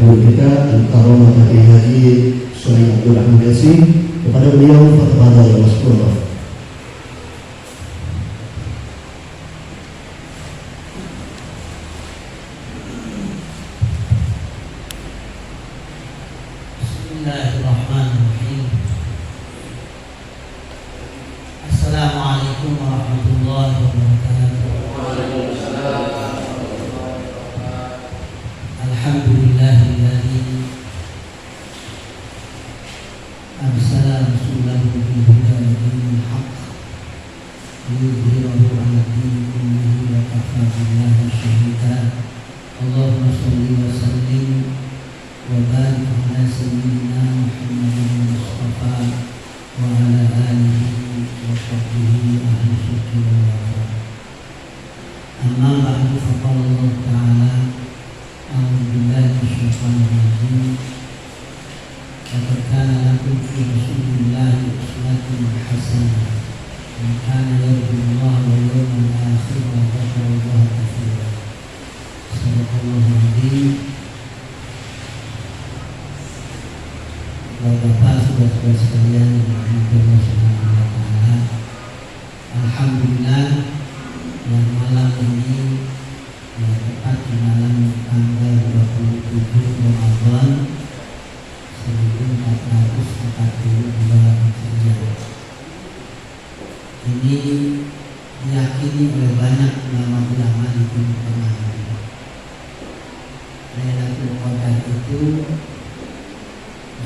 guru kita Al-Karomah Kiai Haji Suhaib Abdul Rahman Yasi, kepada beliau fatwa Rasulullah. Bismillahirrahmanirrahim. Assalamualaikum warahmatullahi wabarakatuh. Alhamdulillahilladzi arsala rasulahu bil huda wa dinil haqq liyudhhirahu 'ala dini kullihi wa kafaa billahi shahida. Allahumma shalli wa sallim wa barik 'ala sayyidina Muhammadin Mustafa wa 'ala alihi wa sahbihi ahli syukur wal wara. Amma ba'du, faqala Allah ta'ala a'udzu billahi minasyaitonir rajim. Laqad kana lakum fi rasulillahi uswatun hasanah liman kana yarjullaha wal yawmal akhir wa dzakara Allaha katsiran. Shadaqallahul 'adzim. Bapak-bapak, saudara-saudara sekalian yang dirahmati Allah Subhanahu wa taala. Alhamdulillah, yang malam ini tepat di malam tanggal 27 Ramadan 1442 Hijriah. Ini diyakini oleh banyak ulama-ulama di Timur Tengah. Lailatul Qadar itu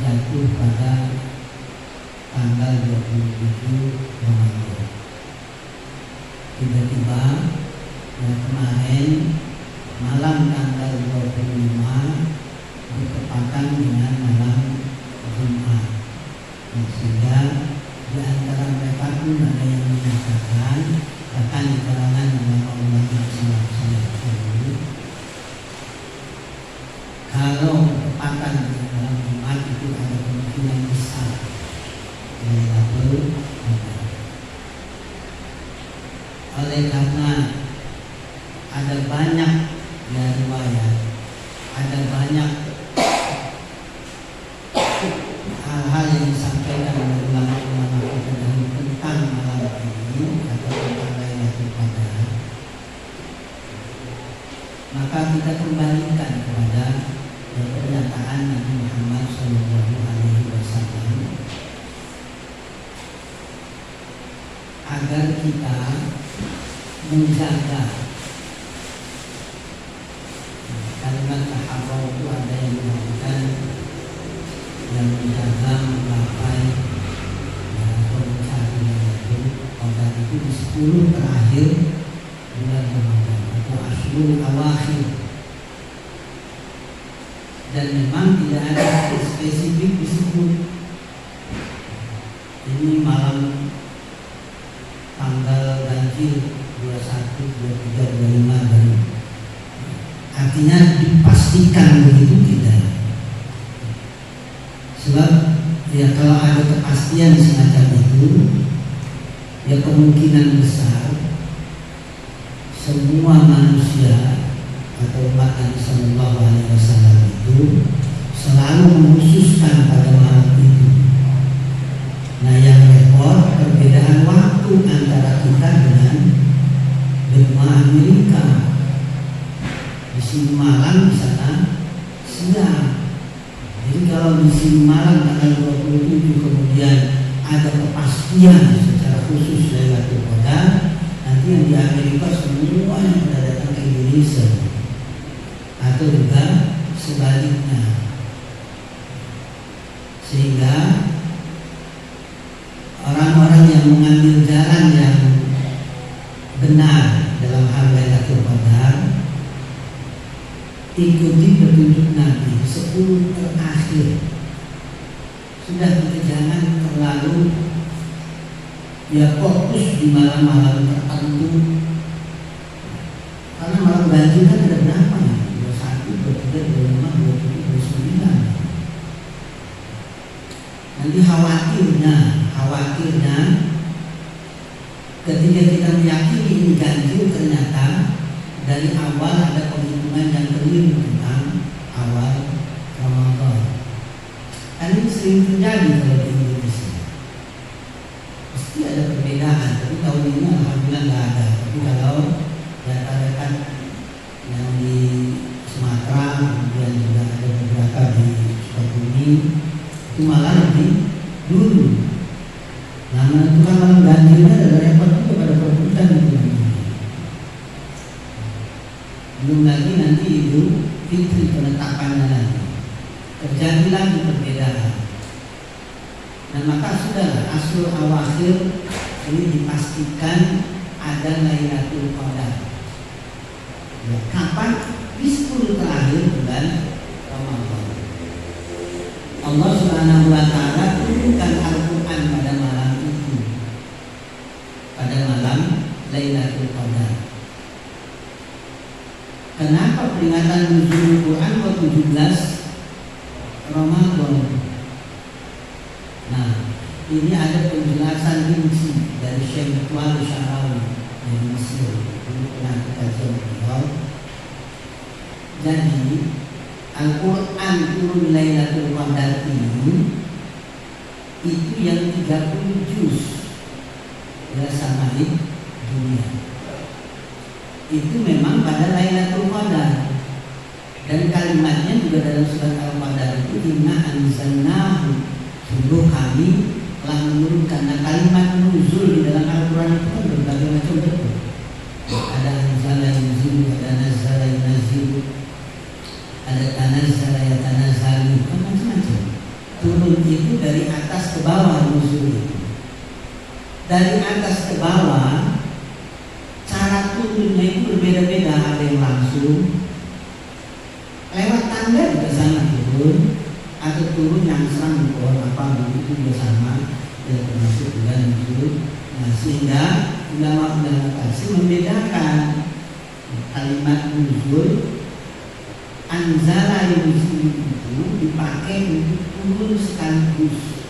jatuh pada tanggal 27 Ramadan. Tiba-tiba kemarin malam tanggal 25 bertepatan dengan malam Jumat. Sehingga di antara mereka pun ada yang menyatakan, bahkan di kalangan ulama-ulama salaf itu, kalau bertepatan dengan malam Jumat itu ada kemungkinan besar Lailatul Qadar. Oleh karena ada banyak riwayat, ada banyak hal-hal yang disampaikan oleh ulama-ulama kita tentang malam ini atau tentang Lailatul Qadar, maka kita kembalikan kepada pernyataan Nabi Muhammad SAW agar kita menjaga. Kalimat tahabau itu ada yang mengatakan yang menjaga, menggapai atau mencari Lailatul Qadar itu di 10 terakhir bulan Ramadan atau Ashrul Awakhir. Dan memang tidak ada spesifik disebut ini malam tanggal ganjil 21, 23, 25 dan artinya dipastikan begitu tidak. Sebab ya kalau ada kepastian semacam itu, ya kemungkinan besar semua manusia atau umat Nabi Sallallahu Alaihi Wasallam itu selalu mengkhususkan pada malam itu. Nah, yang repot perbedaan waktu antara kita dengan benua Amerika. Di sini malam, di sana siang. Jadi kalau di sini malam tanggal 27 kemudian ada kepastian secara khusus Lailatul Qadar, nanti yang di Amerika semua yang sudah datang ke Indonesia, atau juga sebaliknya. Sehingga orang-orang yang mengambil jalan yang benar dalam hal Lailatul Qadar, ikuti petunjuk Nabi 10 terakhir. Sudah, kita jangan terlalu fokus di malam-malam tertentu, karena malam ganjil kan ada berapa ya? 21, 23, 25, 27, 29. Nanti khawatirnya ketika kita meyakini ini ganjil, ternyata dari awal ada penghitungan yang keliru tentang awal sering terjadi kalau di Indonesia. Pasti ada perbedaan, tapi tahun ini alhamdulillah nggak ada. Tapi kalau rekan-rekan yang di Sumatera, kemudian juga ada beberapa di Sukabumi, itu malah lebih dulu. Nah, menentukan malam ganjilnya adalah repot juga pada perebutan itu. Belum lagi nanti Idul Fitri penetapannya lagi. Terjadi lagi perbedaan. Nah, maka sudah asal awakhir ini dipastikan ada Lailatul Qadar. Ya, kapan? Di 10 terakhir bulan Ramadan. Allah Subhanahu wa taala turunkan Al-Qur'an pada malam itu. Pada malam Lailatul Qadar. Kenapa peringatan nuzul Quran ke 17 Ramadan? Nah, ini ada penjelasan rinci dari Syekh Tuan Syarawi dari Mesir. Ini pernah kita jawab. Jadi Al-Quran turun Lailatul Qadar ini itu yang 30 juz ya samai dunia. Itu memang pada Lailatul Qadar. Dan kalimatnya juga dalam surat Al-Qadar itu inna anzalnahu, sungguh kami telah menurunkan. Nah, kalimat nuzul di dalam Al-Quran itu kan berbagai macam bentuk. Ada anzala yunzilu, ada nazala yunzilu, ada tanazzala yatanazzalu, macam-macam. Turun itu dari atas ke bawah nuzul itu. Dari atas ke bawah cara turunnya itu berbeda-beda. Ada yang langsung lewat tangga juga sama turun, atau turun yang serang di pohon apa begitu juga sama, ya termasuk juga nuzul. Nah, sehingga ulama-ulama tafsir membedakan kalimat nuzul. Anzala yunzilu itu dipakai untuk turun sekaligus.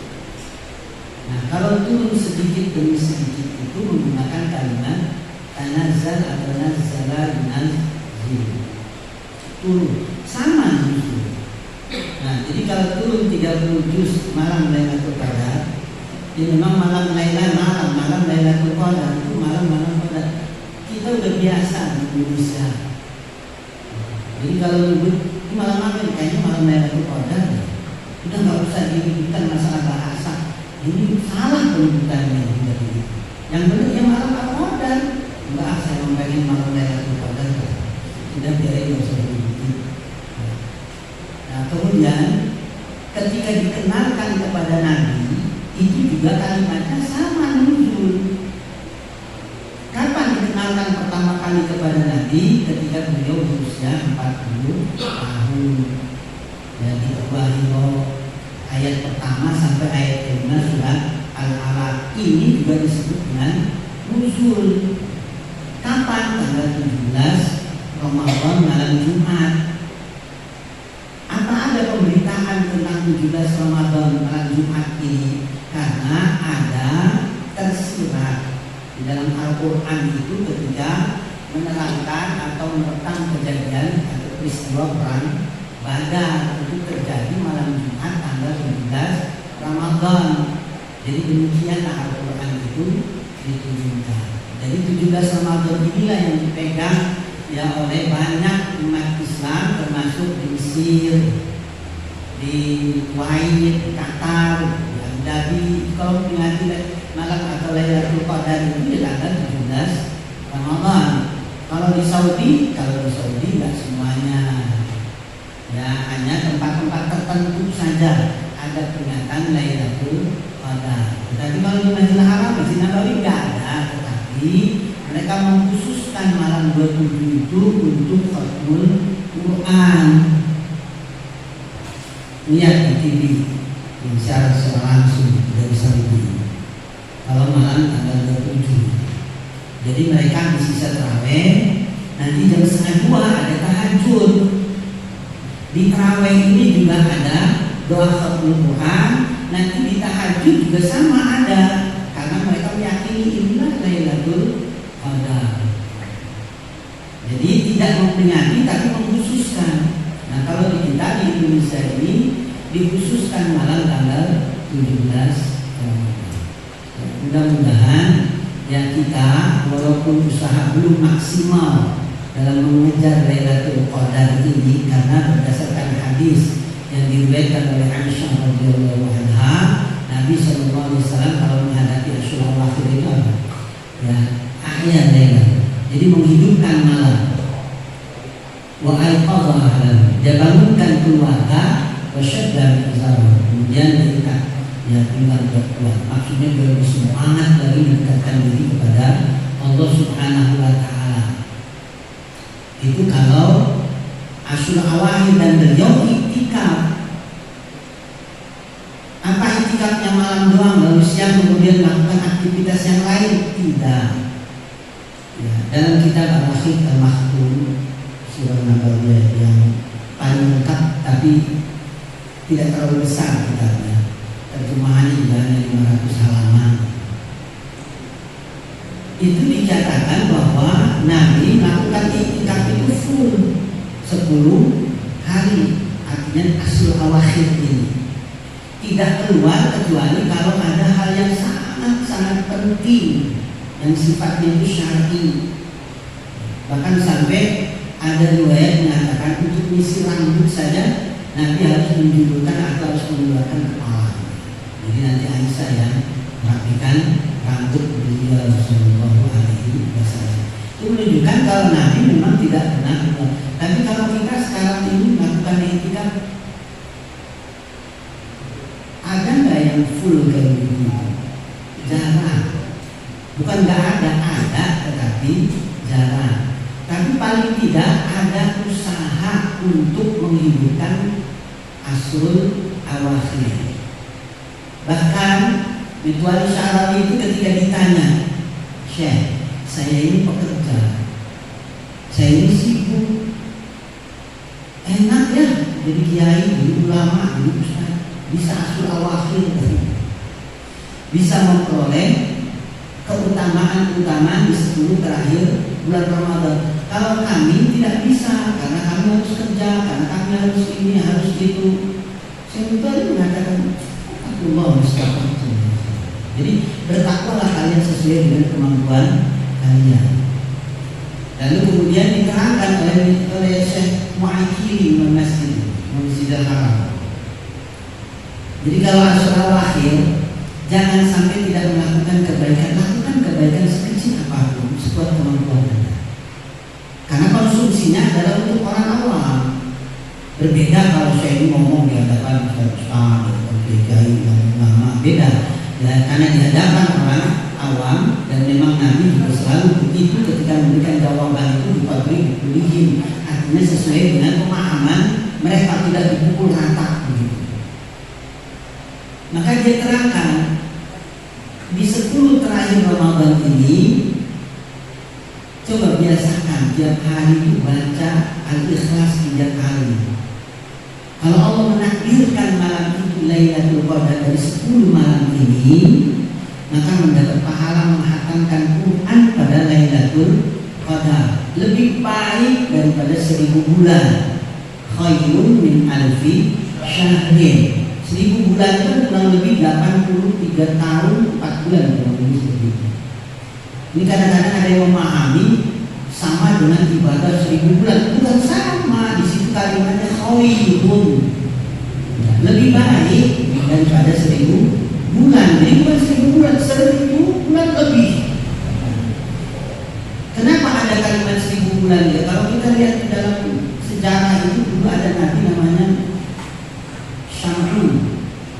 Nah, kalau turun sedikit demi sedikit itu menggunakan kalimat tanazzal atau nazzala yunzilu. Turun sama nuzul. Nah, jadi kalau turun 30 juz malam Lailatul Qadar, ini memang malam Lailatul Qadar itu malam Qadar. Kita udah biasa di Indonesia. Jadi kalau nyebut ini malam apa? Kayaknya malam Lailatul Qadar. Udah nggak usah diributkan masalah bahasa. Ini salah penyebutannya. Yang benar ya malam Qadar. Enggak, saya membayangin malam Lailatul Qadar. Sudah biarin nggak usah diributin. Nah, kemudian ketika dikenalkan kepada Nabi, itu juga kalimatnya sama nuzul. Kapan dikenalkan pertama kali kepada Nabi? Ketika beliau berusia 40 tahun. Ya, diterbahi ayat pertama sampai ayat kelima surat Al-Alaq. Ini juga disebut dengan nuzul. Kapan? Tanggal 17 Ramadan malam Jumat. Apa ada pemberitaan tentang 17 Ramadan malam Jumat ini? Karena ada tersirat di dalam Al-Quran itu ketika menerangkan atau merekam kejadian atau peristiwa perang Badar itu terjadi malam Jumat tanggal 17 Ramadan. Jadi demikianlah Al-Quran itu diturunkan. Jadi 17 Ramadan inilah yang dipegang ya oleh banyak umat Islam, termasuk di Mesir, di Kuwait, di Qatar, di Abu Dhabi. Kalau peringati malam atau Lailatul Qadar itu di tanggal 17 Ramadan. Kalau di Saudi nggak semuanya. Ya, hanya tempat-tempat tertentu saja ada peringatan Lailatul Qadar. Tapi kalau di Masjidil Haram, Masjid Nabawi nggak ada. Tetapi mereka mengkhususkan malam 27 itu untuk khatmul Quran. Lihat di TV yang secara langsung dari Saudi. Kalau malam tanggal 27. Jadi mereka di sisa terawih. Nanti jam 1:30 ada tahajud. Di terawih ini juga ada doa khatmul Quran. Nanti di tahajud juga sama ada. Karena mereka meyakini inilah Lailatul Qadar. Jadi tidak memperingati tapi mengkhususkan. Nah, kalau di kita di Indonesia ini dikhususkan malam tanggal Ramadan. Mudah-mudahan ya kita walaupun usaha belum maksimal dalam mengejar Lailatul Qadar ini, karena berdasarkan hadis yang diriwayatkan oleh Aisyah radhiyallahu anha, Nabi sallallahu alaihi wasallam kalau menghadapi Asyura Awakhir itu apa? Ya, ahya lailah. Jadi menghidupkan malam. Wa aiqadha ahlan. Dia bangunkan keluarga, wa syadda mizarah. Kemudian diikat ya tinggal berkuat. Maksudnya dia lebih semangat lagi mendekatkan diri kepada Allah Subhanahu wa taala. Itu kalau Asyura Awakhir dan beliau iktikaf. Apa iktikafnya malam doang lalu siang kemudian melakukan aktivitas yang lain? Tidak. Ya, dalam kitab Al-Akhir Al-Maktum surah Nabaliyah yang paling lengkap tapi tidak terlalu besar kitabnya. Terjemahannya juga hanya 500 halaman. Itu dicatatkan bahwa Nabi melakukan iktikaf itu full 10 hari, artinya Asyura Awakhir ini tidak keluar kecuali kalau ada hal yang sangat penting yang sifatnya itu syar'i. Bahkan sampai ada riwayat mengatakan untuk misi rambut saja Nabi harus menjulurkan atau harus mengeluarkan kepala. Jadi nanti Aisyah yang merapikan rambut beliau sallallahu alaihi wasallam. Itu menunjukkan kalau Nabi memang tidak pernah keluar. Tapi kalau kita sekarang ini melakukan iktikaf, ada nggak yang full kayak begitu? Jarang. Bukan nggak ada, tetapi jarang. Tapi paling tidak ada usaha untuk menghidupkan Asyura Awakhir. Bahkan Ridwan Syarawi itu ketika ditanya, Syekh, saya ini pekerja, saya ini sibuk, enak ya jadi kiai, jadi ulama, jadi ustaz, bisa Asyura Awakhir, bisa memperoleh keutamaan-keutamaan di 10 terakhir bulan Ramadan. Kalau kami tidak bisa, karena kami harus kerja, karena kami harus ini, harus itu. Saya itu mengatakan, Allah mustahil. Jadi bertakwalah kalian sesuai dengan kemampuan kalian. Lalu kemudian diterangkan oleh Syekh Mu'aikili Masjidil Haram. Jadi kalau Asyura Awakhir, jangan sampai tidak melakukan kebaikan. Lakukan kebaikan sekecil apapun sekuat kemampuan Anda. Karena konsumsinya adalah untuk orang awam. Berbeda kalau saya ini ngomong di hadapan ustaz, kiai, ulama, beda. Ya, karena di hadapan orang awam, dan memang Nabi juga selalu begitu ketika memberikan jawaban itu dipabrik, dipulihin, artinya sesuai dengan pemahaman mereka, tidak dipukul rata begitu. Maka dia terangkan di 10 terakhir Ramadan ini, coba biasakan tiap hari itu baca Al-Ikhlas 3 kali. Kalau Allah menakdirkan malam itu Lailatul Qadar dari 10 malam ini, maka mendapat pahala menghatamkan Quran pada Lailatul Qadar lebih baik daripada 1000 bulan. Khairun min alfi syahrin. 1000 bulan itu kurang lebih 83 tahun 4 bulan kurang lebih seperti itu. Ini kadang-kadang ada yang memahami sama dengan ibadah 1000 bulan. Bukan sama, di situ kalimatnya khairun, lebih baik daripada 1000 bulan. Jadi bukan 1000 bulan, 1000 bulan lebih. Kenapa ada kalimat 1000 bulan ya? Kalau kita lihat di dalam sejarah itu dulu ada nabi namanya Syam'un,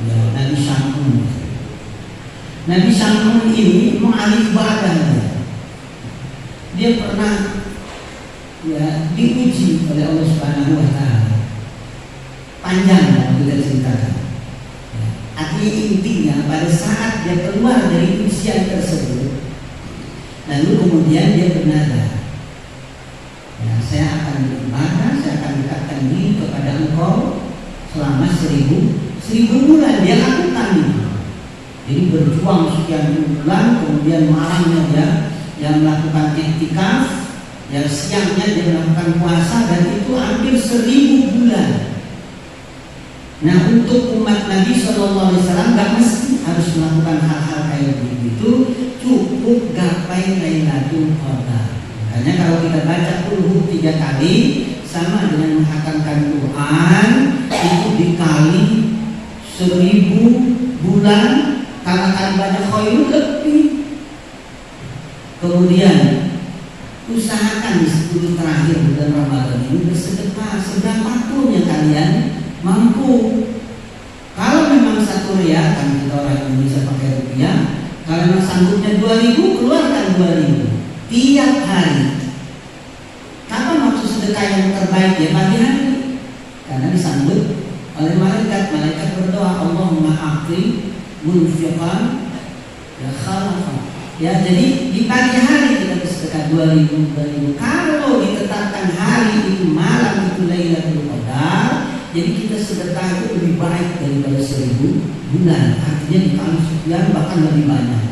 ya, Nabi Syam'un. Nabi Syam'un ini mengalih ibadahnya. Dia pernah ya diuji oleh Allah Subhanahu wa taala. Panjang kalau kita ceritakan. Ya, artinya intinya pada saat dia keluar dari ujian tersebut, lalu kemudian dia bernada, ya, saya akan beribadah, saya akan dekatkan diri kepada Engkau selama 1000 bulan. Dia lakukan itu. Jadi berjuang sekian bulan, kemudian malamnya dia yang melakukan iktikaf, yang siangnya dia melakukan puasa, dan itu hampir 1000 bulan. Nah, untuk umat Nabi Shallallahu Alaihi Wasallam nggak mesti harus melakukan hal-hal kayak begitu, cukup gapai Lailatul Qadar. Makanya kalau kita baca Qul 3 kali sama dengan menghatamkan Quran itu dikali 1000 bulan, karena kali banyak khairul lebih. Kemudian usahakan di 10 terakhir bulan Ramadan ini bersedekah seberapapun yang kalian mampu. Kalau memang 1 riyal, kan kita orang Indonesia pakai rupiah, kalau memang sanggupnya 2000, keluarkan 2000 tiap hari. Kapan maksud sedekah yang terbaik? Ya pagi hari, karena disambut oleh malaikat. Malaikat berdoa, Allahumma a'ti munfiqan ya khalafa. Ya, jadi di pagi hari kita bersedekah 2000. Kalau ditetapkan hari itu, malam itu Lailatul Qadar, jadi kita sedekah itu lebih baik daripada 1000 bulan. Artinya dikali sekian bahkan lebih banyak.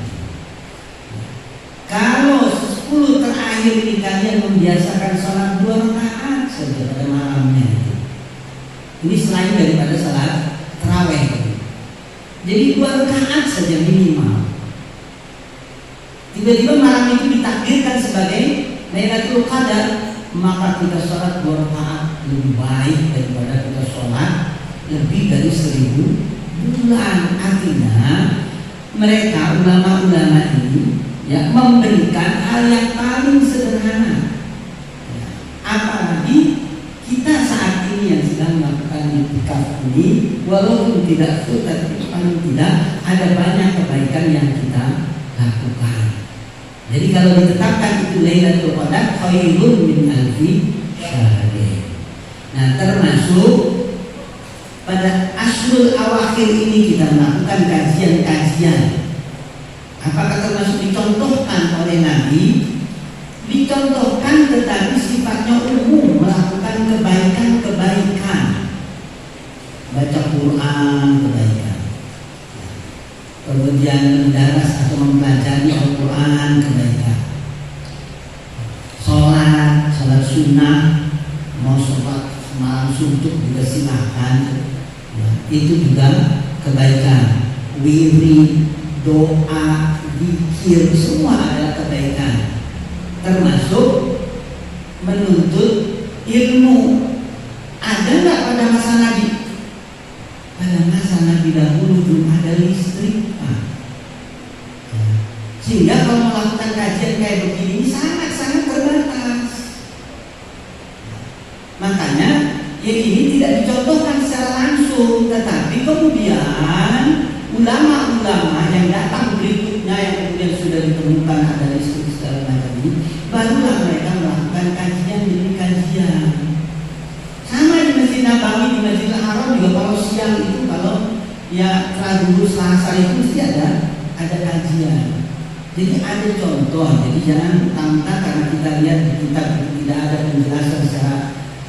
Kalau 10 terakhir ini kalian membiasakan sholat 2 rakaat saja pada malamnya. Ini selain daripada sholat tarawih. Jadi 2 rakaat saja minimal. Tiba-tiba malam itu ditakdirkan sebagai Lailatul Qadar, maka kita sholat 2 rakaat lebih baik daripada kita sholat lebih dari 1000 bulan. Artinya mereka ulama-ulama ini ya memberikan hal yang paling sederhana. Apalagi kita saat ini yang sedang melakukan i'tikaf ini, walaupun tidak full, tapi paling tidak ada banyak kebaikan yang kita lakukan. Jadi kalau ditetapkan itu Lailatul Qadar khairun min alfi syahr. Nah, termasuk pada asrul awakhir ini kita melakukan kajian-kajian. Apakah termasuk dicontohkan oleh Nabi? Dicontohkan, tetapi sifatnya umum, melakukan kebaikan-kebaikan. Baca Quran, kebaikan. Kemudian mendaras atau mempelajari Al-Quran, kebaikan. Sholat sunnah, mau sholat malam suntuk juga silahkan, ya, itu juga kebaikan. Wirid, doa, zikir, semua adalah kebaikan. Termasuk menuntut ilmu. Ada nggak pada masa Nabi? Pada masa Nabi dahulu belum ada listrik, sehingga kalau melakukan kajian kayak begini sangat-sangat terbatas. Makanya yang ini tidak dicontohkan secara langsung, tetapi kemudian ulama-ulama yang datang berikutnya yang kemudian sudah ditemukan ada listrik segala macam ini, barulah mereka melakukan kajian demi kajian. Sama di Masjid Nabawi, di Masjidil Haram juga kalau siang itu, kalau ya dulu Selasa itu mesti ada kajian. Jadi ada contoh. Jadi jangan mentang-mentang karena kita lihat di kitab tidak ada penjelasan secara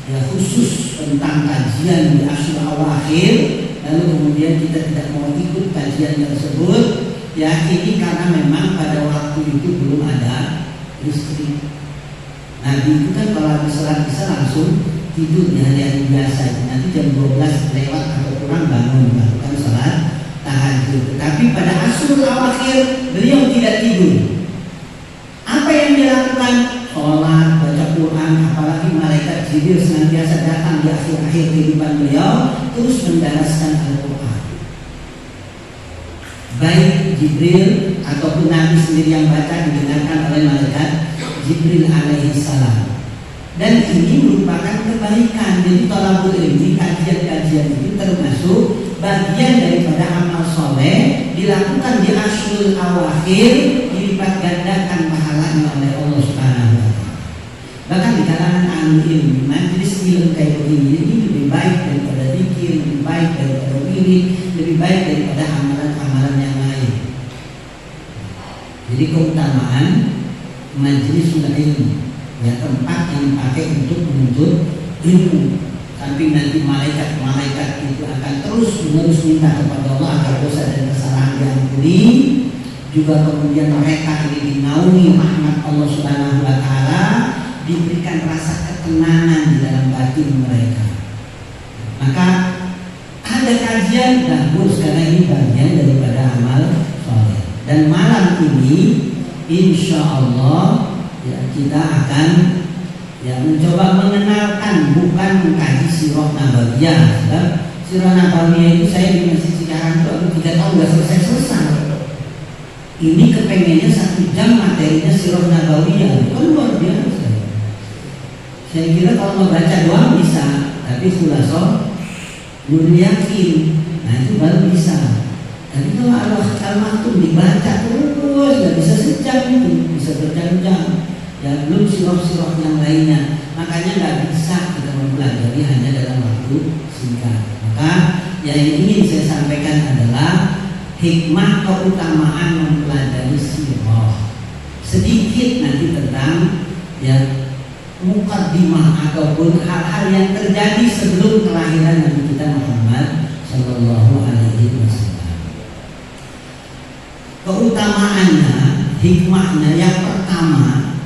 ya khusus tentang kajian di asrul awakhir, lalu kemudian kita tidak mau ikut kajian tersebut. Ya ini karena memang pada waktu itu belum ada listrik. Nabi itu kan kalau habis sholat bisa langsung tidur di hari-hari biasa. Nanti jam 12 lewat atau kurang bangun melakukan sholat tahajud. Tetapi pada asrul awakhir beliau tidak tidur. Apa yang dilakukan? Sholat, baca Quran, apalagi malaikat Jibril senantiasa datang di akhir-akhir kehidupan beliau terus mendaraskan Al-Quran. Baik Jibril ataupun Nabi sendiri yang baca didengarkan oleh malaikat Jibril alaihi salam. Dan ini merupakan kebaikan. Jadi thalabul ilmi, kajian-kajian ini termasuk bagian daripada amal soleh dilakukan di asrul awakhir, dilipat gandakan pahalanya oleh Allah Subhanahu wa Ta'ala. Bahkan di kalangan ahli ilmu, majelis ilmu kayak begini ini lebih baik daripada zikir, lebih baik daripada wirid, lebih baik daripada amalan-amalan yang lain. Jadi keutamaan majelis ilmu, ya tempat yang dipakai untuk menuntut ilmu. Sampai nanti malaikat itu akan terus menerus minta kepada Allah agar dosa dan kesalahan diampuni. Juga kemudian mereka ini dinaungi rahmat Allah Subhanahu wa Ta'ala, diberikan rasa ketenangan di dalam batin mereka. Maka ada ada kajian, bagus karena ini bagian daripada amal soleh. Dan malam ini insya Allah ya, kita akan ya mencoba mengenalkan, bukan mengkaji sirah nabawiyah. Sebab sirah nabawiyah itu saya di Masjid Cikarang itu aku 3 tahun nggak selesai. Ini kepengennya 1 jam materinya sirah nabawiyah, itu luar biasa. Saya kira kalau membaca doang bisa, tapi khulasoh Nurul Yakin, nah itu baru bisa. Tapi kalau Al-Maktum dibaca terus, nggak bisa sejam itu, bisa berjam-jam. Ya belum sirah-sirah yang lainnya. Makanya nggak bisa kita mempelajari hanya dalam waktu singkat. Maka yang ingin saya sampaikan adalah hikmah keutamaan mempelajari sirah. Sedikit nanti tentang ya mukaddimah ataupun hal-hal yang terjadi sebelum kelahiran Nabi kita Muhammad Sallallahu Alaihi Wasallam. Keutamaannya, hikmahnya yang pertama,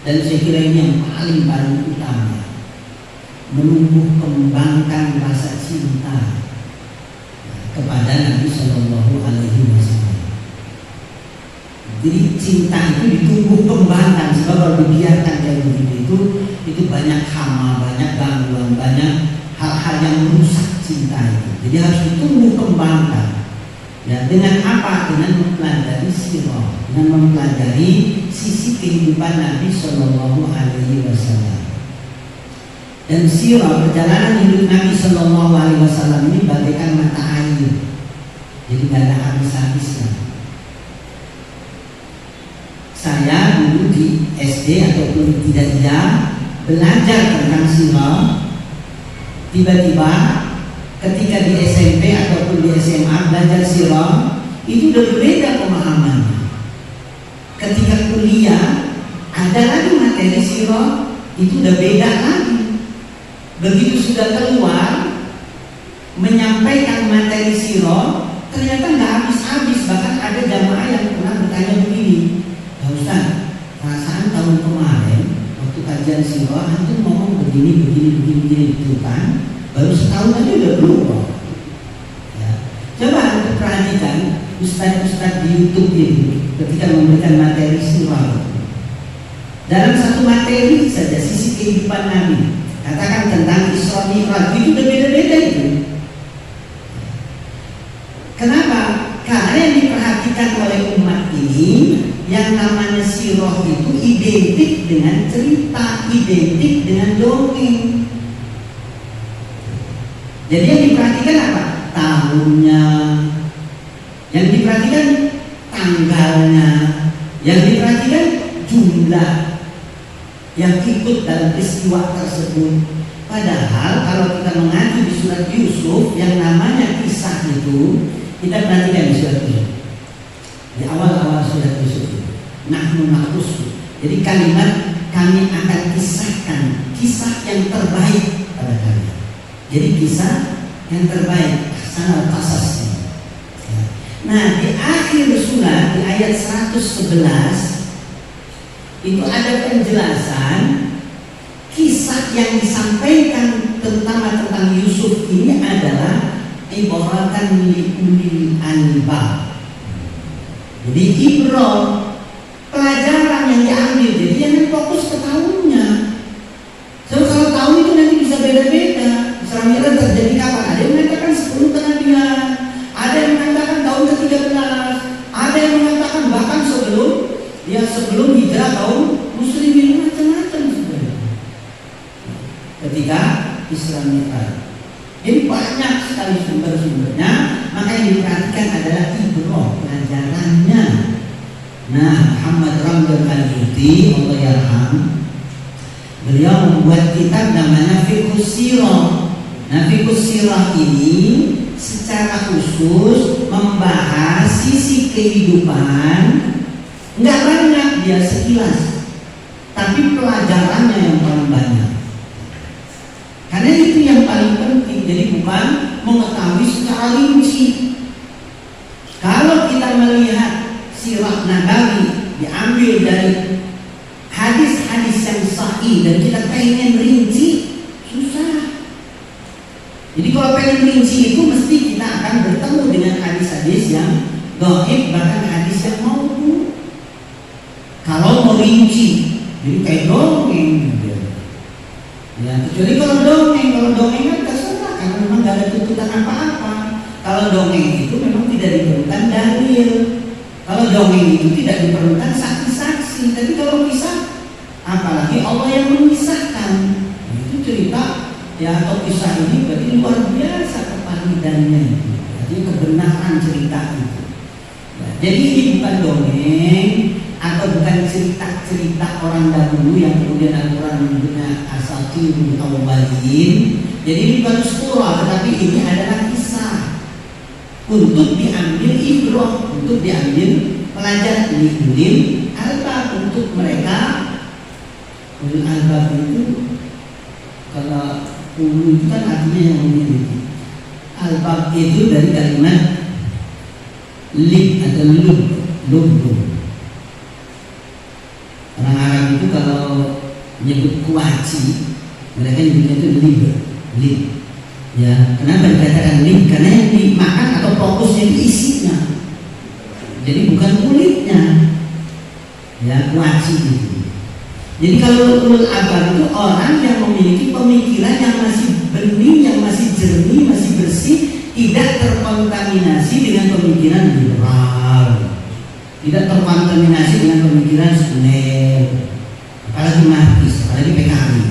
dan saya kira ini yang paling utama, menumbuh kembangkan rasa cinta kepada Nabi Sallallahu Alaihi Wasallam. Jadi cinta itu ditumbuh kembangkan, sebab kalau dibiarkan kayak begitu itu banyak hama, banyak gangguan, banyak hal-hal yang merusak cinta itu. Jadi harus ditumbuh kembangkan. Ya, dengan apa? Dengan mempelajari sirah, dengan mempelajari sisi kehidupan Nabi Sallallahu Alaihi Wasallam. Dan sirah, perjalanan hidup Nabi Sallallahu Alaihi Wasallam ini bagaikan mata air. Jadi tidak ada habis-habisnya. Saya dulu di SD ataupun tidak belajar tentang sirah. Tiba-tiba ketika di SMP ataupun di SMA belajar sirah itu udah berbeda pemahamannya. Ketika kuliah ada lagi materi sirah, itu udah beda lagi. Begitu sudah keluar menyampaikan materi sirah, ternyata nggak habis-habis. Bahkan ada jamaah yang pernah bertanya begini, Pak Ustaz, perasaan tahun kemarin waktu kajian sirah antum ngomong begini itu kan, baru setahun aja udah berubah. Ya. Coba untuk perhatikan ustaz-ustaz di YouTube ini ketika memberikan materi sirah. Dalam satu materi saja sisi kehidupan Nabi, katakan tentang Isra Mi'raj, itu udah beda-beda itu. Kenapa? Karena yang diperhatikan oleh umat ini, yang namanya sirah itu identik dengan cerita, identik dengan dongeng. Jadi yang diperhatikan apa? Tahunnya, yang diperhatikan tanggalnya, yang diperhatikan jumlah yang ikut dalam peristiwa tersebut. Padahal kalau kita mengacu di surat Yusuf, yang namanya kisah itu, kita perhatikan di surat Yusuf, di awal-awal surat Yusuf, nahnu naqussu. Jadi kalimat kami akan kisahkan kisah yang terbaik pada kalian. Jadi kisah yang terbaik, ahsanul qasas. Nah, di akhir surat di ayat 111 itu ada penjelasan kisah yang disampaikan terutama tentang Yusuf ini adalah ibaratan li ulil albab. Jadi ibrah, pelajaran yang diambil. Jadi jangan fokus ke tahunnya. So, kalau tahun itu nanti bisa beda-beda. Isra Mi'raj terjadi kapan? Ada yang mengatakan 10 kenabian, ada yang mengatakan tahun ke-13, ada yang mengatakan bahkan sebelum hijrah kaum muslimin, macam-macam sebenarnya. Ketika Isra Mi'raj. Jadi banyak sekali sumber-sumbernya, maka yang diperhatikan adalah ibrah, pelajarannya. Nah, Muhammad Ramdan Al-Buti, Allah yarham, beliau membuat kitab namanya Fiqhus Sirah. Nah, Fiqhus Sirah ini secara khusus membahas sisi kehidupan. Enggak banyak, dia sekilas, tapi pelajarannya yang paling banyak. Karena itu yang paling penting. Jadi bukan mengetahui secara rinci. Kalau kita melihat sirah Nabawi diambil dari hadis-hadis yang sahih dan kita pengen rinci, susah. Jadi kalau pengen rinci itu mesti kita akan bertemu dengan hadis-hadis yang dhaif, bahkan hadis yang maudhu. Kalau mau rinci, jadi kayak dongeng. Ya, kecuali kalau dongeng kan terserah, karena memang gak ada tuntutan apa-apa. Kalau dongeng itu memang tidak diperlukan dalil. Kalau dongeng itu tidak diperlukan saksi-saksi. Tapi kalau kisah, apalagi Allah yang mengisahkan, itu cerita ya atau kisah ini berarti luar biasa kepalidannya, jadi kebenaran cerita itu. Ya, jadi ini bukan dongeng atau bukan cerita-cerita orang dahulu yang kemudian Al-Quran menyebutnya asatirul awwalin. Jadi ini bukan surah, tetapi ini adalah kisah untuk diambil ibrah, untuk diambil pelajaran ulil albab, untuk mereka. Ulil albab itu kalau ulu itu kan artinya yang memiliki. Albab itu dari kalimat lib atau lub. Orang Arab itu kalau menyebut kuaci, mereka nyebutnya itu lib. Ya, kenapa dikatakan lib? Karena yang dimakan atau fokusnya itu isinya. Jadi bukan kulitnya. Ya, kuaci itu. Jadi kalau ulul albab itu orang yang memiliki pemikiran yang masih bening, yang masih jernih, masih bersih, tidak terkontaminasi dengan pemikiran liberal, tidak terkontaminasi dengan pemikiran sekuler, apalagi marxis, apalagi PKI.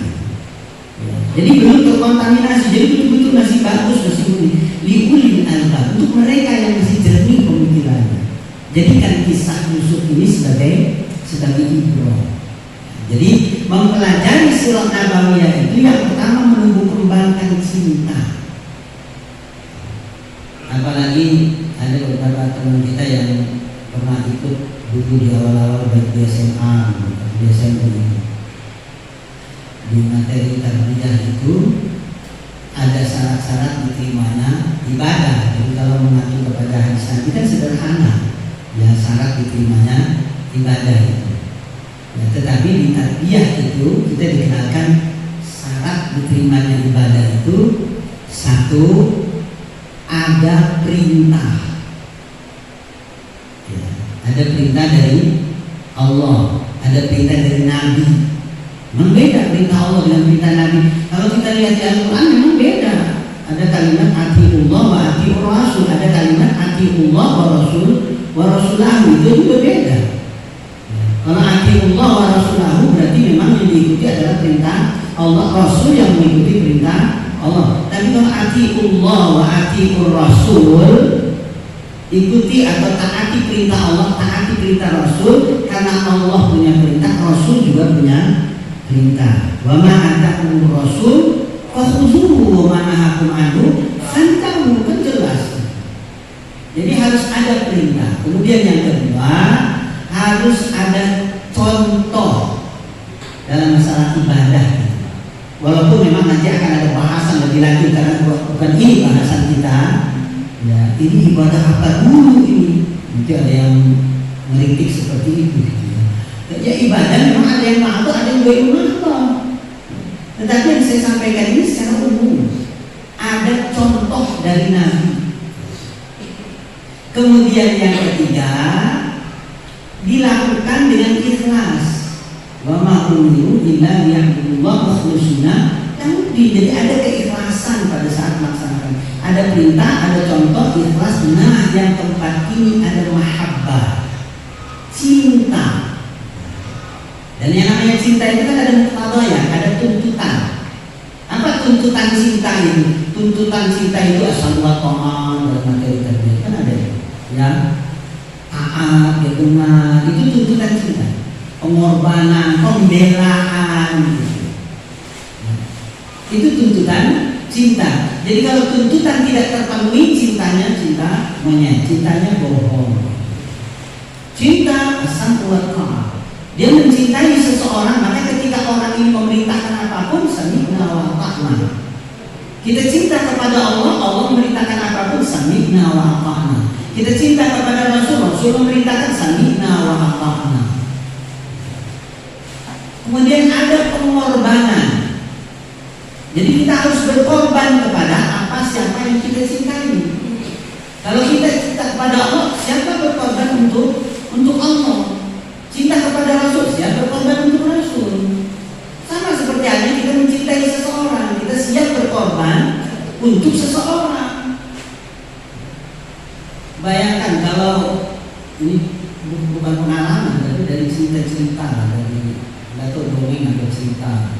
Ya. Jadi belum terkontaminasi, jadi betul-betul masih bagus, masih bening. Liulil albab, untuk mereka yang masih jernih pemikirannya. Jadikan kisah Yusuf ini sebagai ibrah. Jadi mempelajari sirah nabawiyah itu yang pertama menumbuh kembangkan cinta. Apalagi ada beberapa teman kita yang pernah ikut dulu di awal-awal baik di SMA, di SMP. Di materi tarbiyah itu ada syarat-syarat diterimanya ibadah. Jadi kalau mengacu kepada hadis Nabi kan sederhana, ya syarat diterimanya ibadah itu. Ya, tetapi di tarbiyah itu kita dikenalkan syarat diterimanya ibadah itu satu, ada perintah. Ya, ada perintah dari Allah, ada perintah dari Nabi. Memang beda perintah Allah dengan perintah Nabi. Kalau kita lihat di Al-Quran memang beda. Ada kalimat atiullah wa atiur rasul, ada kalimat atiullah wa rasulahu, itu juga beda. Kalau atiullah wa rasulahu berarti memang yang diikuti adalah perintah Allah, Rasul yang mengikuti perintah Allah. Tapi kalau atiullah wa atiur rasul, ikuti atau taati perintah Allah, taati perintah Rasul, karena Allah punya perintah, Rasul juga punya perintah. Wa ma atakumur rasul fakhuzuhu wa ma nahakum anhu fantahu, kan jelas. Jadi harus ada perintah. Kemudian yang kedua, harus ada contoh dalam masalah ibadah. Walaupun memang nanti akan ada bahasan lebih lanjut karena bukan ini bahasan kita. Ya, ini ibadah apa dulu ini? Nanti ada yang meritik seperti itu. Ya ibadah memang ada yang ma'ruf, ada yang ghairul ma'ruf. Tetapi yang saya sampaikan ini secara umum. Ada contoh dari Nabi. Kemudian yang ketiga, dilakukan dengan ikhlas. Wa ma umiru illa liya'budullah mukhlishina lahu. Jadi ada keikhlasan pada saat melaksanakan. Ada perintah, ada contoh, ikhlas. Nah, yang keempat ini ada mahabbah, cinta. Dan yang namanya cinta itu kan ada muqtadaya, ada tuntutan. Apa tuntutan cinta itu? Tuntutan cinta itu asal wa ta'an dalam materi tarbiyah kan ada ya. Taat, dengar, itu tuntutan cinta. Pengorbanan, pembelaan gitu. Itu tuntutan cinta. Jadi kalau tuntutan tidak terpenuhi, cintanya cinta monyet, cintanya bohong. Cinta asal wa ta'an. Dia mencintai seseorang, maka ketika orang ini memerintahkan apapun, sami'na wa ata'na. Kita cinta kepada Allah, Allah memerintahkan apapun, sami'na wa ata'na. Kita cinta kepada Rasul, Rasul memerintahkan, sami'na wa ata'na. Kemudian ada pengorbanan. Jadi kita harus berkorban kepada apa siapa yang kita cintai. Kalau kita cinta kepada Allah, siapa berkorban untuk Allah? Cinta kepada Rasul, siapa berkorban untuk Rasul? Sama seperti halnya kita mencintai seseorang, kita siap berkorban untuk seseorang. Bayangkan kalau ini bukan pengalaman, tapi dari cerita-cerita, dari Datuk dongeng atau cerita.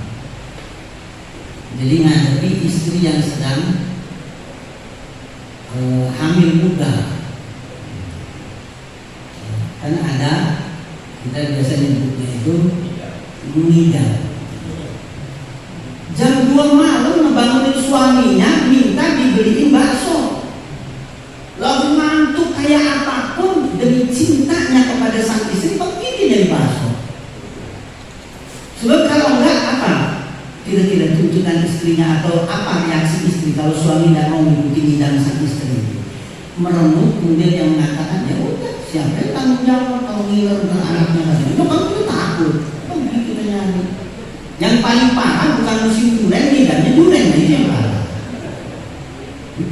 Jadi ngadepi istri yang sedang hamil muda. Karena ada, kita biasa nyebutnya itu mengidap. Jam 2 malam ngebangunin suaminya, minta dibeliin bakso. Lalu ngantuk kayak apapun, demi cintanya kepada sang istri, begini dari bakso. Sebab kalau enggak apa? Kira-kira tuntutan istrinya atau apa reaksi istri kalau suami tidak mau mengikuti bidang sang istri? Merenung, kemudian yang mengatakan, ya udah, siapa yang tanggung jawab kalau ngiler dengan anaknya tadi? Itu kan kita takut. Oh begitu terjadi. Yang paling parah bukan musim durian, lidahnya durian ini yang parah.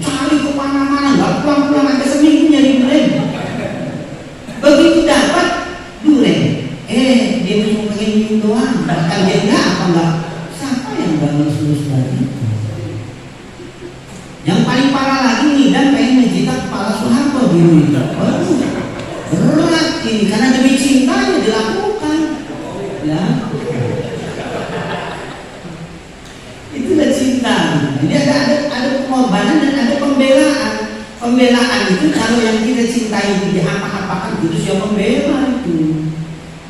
Cari kemana-mana, nggak pulang-pulang ada seminggu nyari durian. Begitu dapat durian, dia cuma pengen minum doang. Bahkan dia enggak apa enggak. Siapa yang bangun selesai itu? Yang paling parah lagi nih, dan pengen menjitak kepala Soeharto di rumah. Berat ini, karena demi cintanya dilakukan. Ya, itulah cinta. Jadi ada pengorbanan dan ada pembelaan. Pembelaan itu kalau yang kita cintai itu diapa-apakan, itu siapa pembela itu?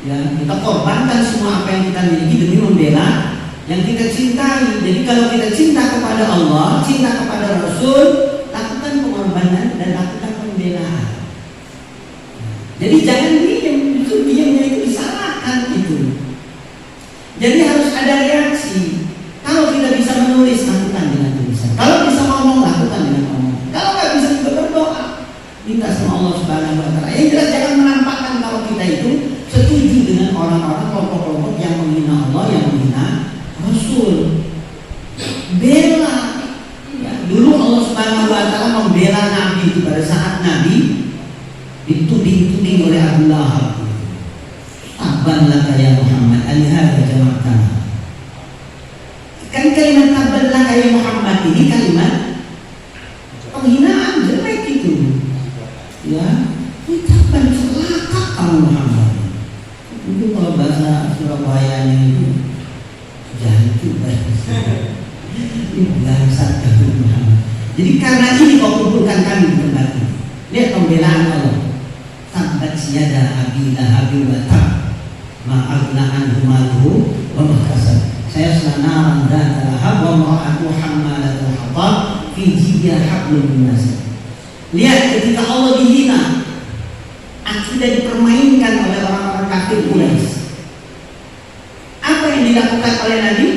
Ya, kita korbankan semua apa yang kita miliki demi membela yang kita cintai. Jadi kalau kita cinta kepada Allah, cinta kepada Rasul, lakukan pengorbanan dan lakukan pembelaan. Jadi jangan diam, itu diamnya itu disalahkan itu. Jadi harus ada reaksi. Kalau kita bisa menulis, lakukan dengan tulisan. Kalau bisa ngomong, lakukan dengan ngomong. Kalau nggak bisa juga berdoa, minta sama Allah Subhanahu Wa Taala. Yang jelas jangan menampakkan kalau kita itu setuju dengan orang-orang kelompok-kelompok yang menghina Allah, yang menghina Rasul. Bela. Ya, dulu Allah Subhanahu Wa Taala membela Nabi itu pada saat Nabi dituding-tuding oleh Abu Lahab. Tabban laka ya Muhammad, alihada jama'tana. Kan kalimat tabban laka ya Muhammad ini kalimat penghinaan, jelek itu. Ya, ini tabban celaka kamu Muhammad. Itu kalau bahasa Surabaya itu jantung ini bangsat kamu Muhammad. Jadi karena ini kau kumpulkan kami di tempat ini. Lihat pembelaan Allah. Tabbat yada abi lahabin wa tab ma aghna anhu maluhu wa ma kasab. Saya sanaran dzata lahab wa ma'atu hammalatul hatab fi jidha hablum min masad. Lihat ketika Allah dihina, akidah dipermainkan oleh orang-orang kafir Quraisy. Apa yang dilakukan oleh Nabi?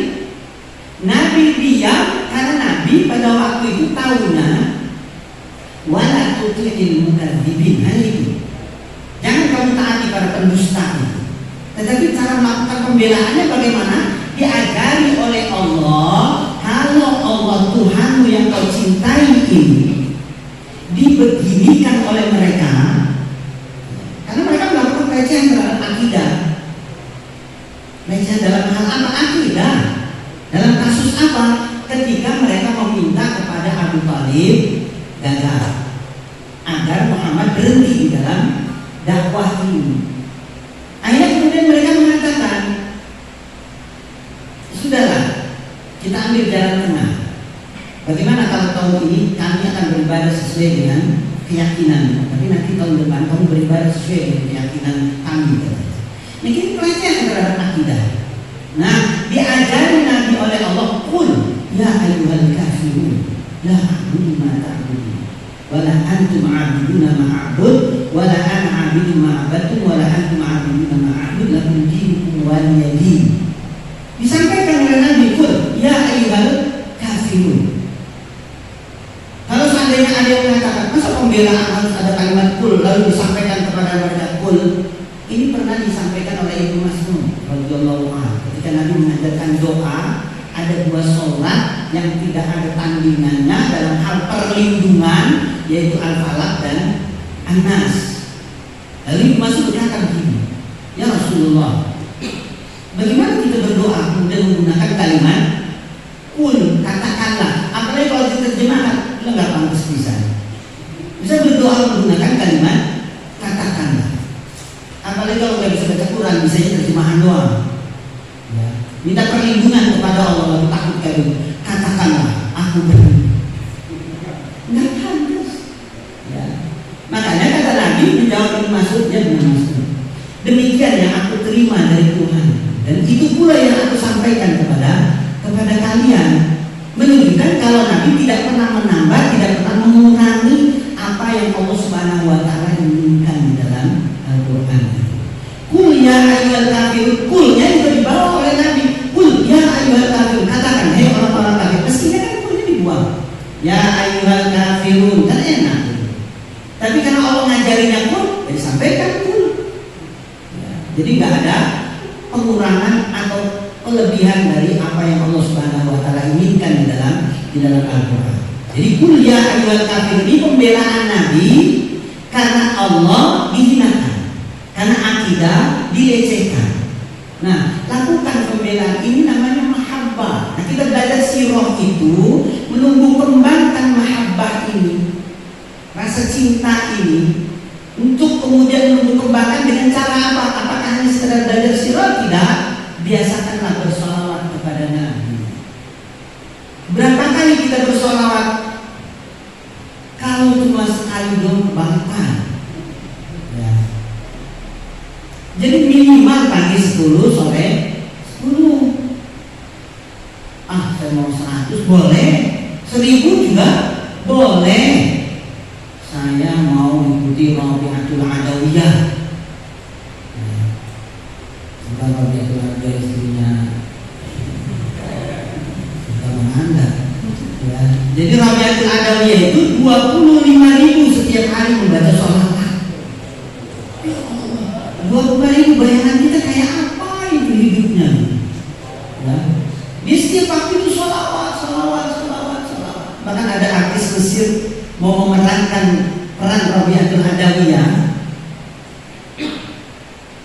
Nabi diam karena Nabi pada waktu itu tahunya wala tuti'il mukadzibin, hanya itu. Jangan kamu taati para pendusta itu. Tetapi cara melakukan pembelaannya bagaimana? Diajari oleh Allah, kalau Allah Tuhanmu yang kau cintai ini dibeginikan oleh mereka, karena mereka melakukan pelecehan terhadap akidah. Pelecehan dalam hal apa? Akidah. Dalam kasus apa? Ketika mereka meminta kepada Abu Thalib gagal agar Muhammad berhenti di dalam dakwah ini. Akhirnya kemudian mereka mengatakan, sudahlah, kita ambil jalan tengah. Bagaimana kalau tahun ini kami akan beribadah sesuai dengan keyakinan, tapi nanti tahun depan kamu beribadah sesuai dengan keyakinan kami. Nah, ini pelecehan terhadap akidah. Nah, diajari Nabi oleh Allah, qul ya ayyuhal kafirun la a'budu ma ta'budun wala antum 'abiduna ma a'bud wala ana 'abidu ma 'abadtum wala antum 'abiduna ma a'bud lakum dinukum waliya din. Disampaikan oleh Nabi, qul ya ayyuhal kafirun. Kalau seandainya ada yang mengatakan, masa pembelaan harus ada kalimat qul lalu disampaikan kepada mereka qul? Ini pernah disampaikan oleh Ibnu Mas'ud radhiyallahu anhu ketika Nabi mengajarkan doa, ada dua sholat yang tidak ada tandingannya dalam hal perlindungan, yaitu Al-Falaq dan An-Nas. Lalu masuk berkata begini, ya Rasulullah, bagaimana kita berdoa kemudian menggunakan kalimat kul, katakanlah, apalagi kalau diterjemahkan, itu nggak pantas bisa. Bisa berdoa menggunakan kalimat katakanlah. Apalagi kalau nggak bisa baca Quran, bisa terjemahan doang. Ya. Minta perlindungan kepada Allah, lalu takut kali, katakanlah aku berdoa. Nggak pantas. Ya. Makanya kata Nabi menjawab Ibnu Mas'ud, ya Ibnu Mas'ud, demikian yang aku terima dari Tuhan, dan itu pula yang aku sampaikan kepada kalian, menunjukkan kalau Nabi tidak pernah menambah, tidak pernah mengurangi apa yang Allah Subhanahu wa taala inginkan di dalam Al-Qur'an. Kul ya ayyuhal kafirun, kulnya juga dibawa oleh Nabi. Kul ya ayyuhal kafirun, katakan hei orang-orang kafir. Mestinya kan kulnya dibuang. Ya ayyuhal kafirun, kan enak. Tapi karena Allah ngajarinya pun, ya disampaikan pun. Ya, jadi nggak ada pengurangan atau kelebihan dari apa yang Allah Subhanahu wa taala inginkan di dalam Al-Qur'an. Jadi kul ya ayyuhal kafirun ini pembelaan Nabi karena Allah dihinakan, karena akidah dilecehkan. Nah, lakukan pembelaan ini namanya mahabbah. Nah, kita belajar sirah itu menumbuh kembangkan mahabbah ini, rasa cinta ini, untuk kemudian menumbuh kembangkan dengan cara apa? Apakah hanya sekedar belajar sirah? Tidak. Biasakanlah bersolawat kepada Nabi. Berapa kali kita bersolawat? Kalau cuma sekali dong kebangetan. Ya. Jadi minimal pagi 10, sore 10. Saya mau 100 boleh, 1000 juga boleh. Saya mau ikuti Rabi'atul Adawiyah. Bukan Rabi'atul Adawiyah istrinya Anda. Ya. Jadi Rabi'atul Adawiyah itu 25.000 setiap hari membaca sholawat. 25.000, bayangan kita kayak apa itu hidupnya? Ya. Di setiap waktu itu sholawat. Bahkan ada artis Mesir mau memerankan peran Rabi'atul Adawiyah,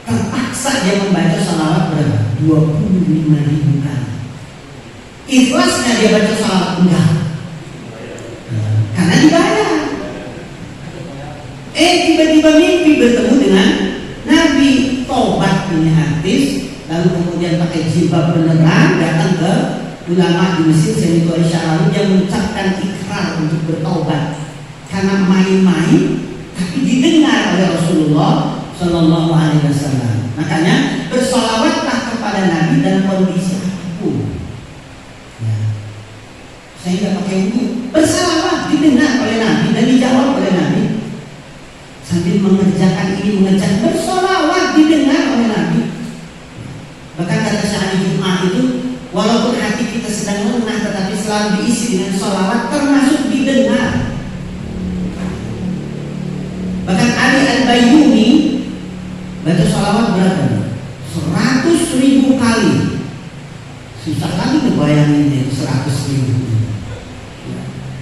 terpaksa dia membaca sholawat berapa? 25.000 kali. Ikhlasnya dia baca sholawat enggak? Karena dibayar. Tiba-tiba mimpi bertemu dengan Nabi, tobat ini artis, lalu kemudian pakai jilbab beneran datang ke ulama di Mesir, Seni Syarawi, dia mengucapkan ikrar untuk bertobat karena main-main, tapi didengar oleh Rasulullah Shallallahu Alaihi Wasallam. Makanya bersolawatlah kepada Nabi dalam kondisi apapun. Ya. Saya nggak pakai wudu, bersalawat didengar oleh Nabi dan dijawab oleh Nabi. Sambil mengerjakan ini mengerjakan, bersolawat didengar oleh Nabi. Bahkan kata Syahri Jumat itu, walaupun hati kita sedang lengah, tetapi selalu diisi dengan solawat, termasuk didengar. Bahkan Ali Al-Bayyumi baca solawat berapa? 100.000 kali. Susah lagi ngebayanginnya 100.000.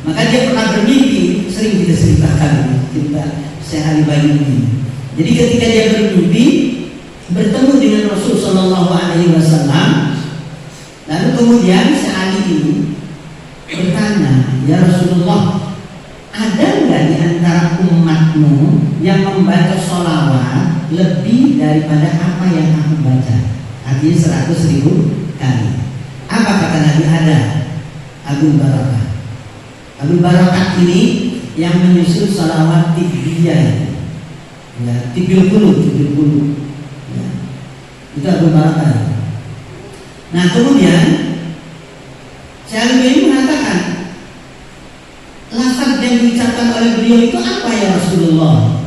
Maka dia pernah bermimpi, sering kita ceritakan cerita Syekh Al-Bayyumi. Jadi ketika dia bermimpi bertemu dengan Rasul Shallallahu Alaihi Wasallam, lalu kemudian Syekh Ali ini bertanya, ya Rasulullah, ada nggak di antara umatmu yang membaca sholawat lebih daripada apa yang aku baca? Artinya 100.000 kali. Apa kata Nabi? Ada. Abu Barakah. Abu Barakah ini yang menyusun sholawat tibriyah, ya, tibil kulu. Ya. Itu Abu Barakah. Nah kemudian Syekh mengatakan, lafaz yang diucapkan oleh beliau itu apa ya Rasulullah?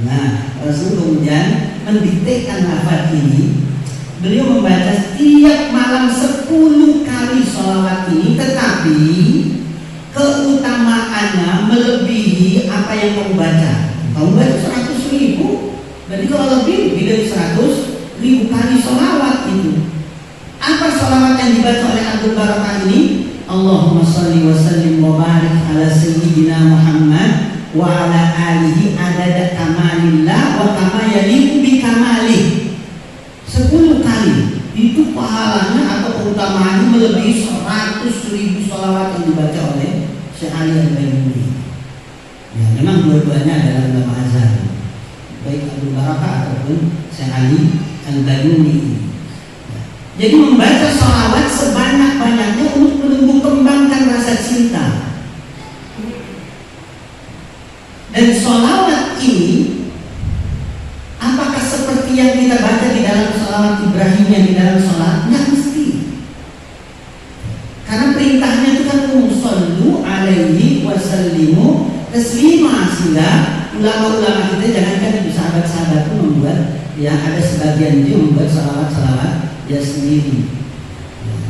Nah Rasul kemudian mendiktekan lafaz ini. Beliau membaca setiap malam 10 kali sholawat ini, tetapi keutamaannya melebihi apa yang kamu baca. Kamu baca 100.000, berarti kalau lebih dari 100.000 kali sholawat itu. Apa sholawat yang dibaca oleh Abu Barakah ini? Allahumma shalli wa sallim wa barik ala sayyidina Muhammad wa ala alihi adada kamalillah wa kama yaliqu bi kamalih. 10 kali itu pahalanya atau keutamaannya melebihi 100.000 sholawat yang dibaca oleh Syekh Ali Al-Bayyuni. Ya, memang dua-duanya adalah ulama azhar, baik Abu Barakah ataupun Syekh Ali Al-Bayyuni. Jadi membaca sholawat sebanyak-banyaknya untuk menumbuh kembangkan rasa cinta. Dan sholawat ini apakah seperti yang kita baca di dalam sholawat Ibrahim yang di dalam sholat? Nggak mesti. Karena perintahnya itu kan shollu alaihi wasallimu taslima, sehingga ulama-ulama kita jangankan sahabat-sahabat pun membuat, ya ada sebagian dia membuat sholawat ya sendiri.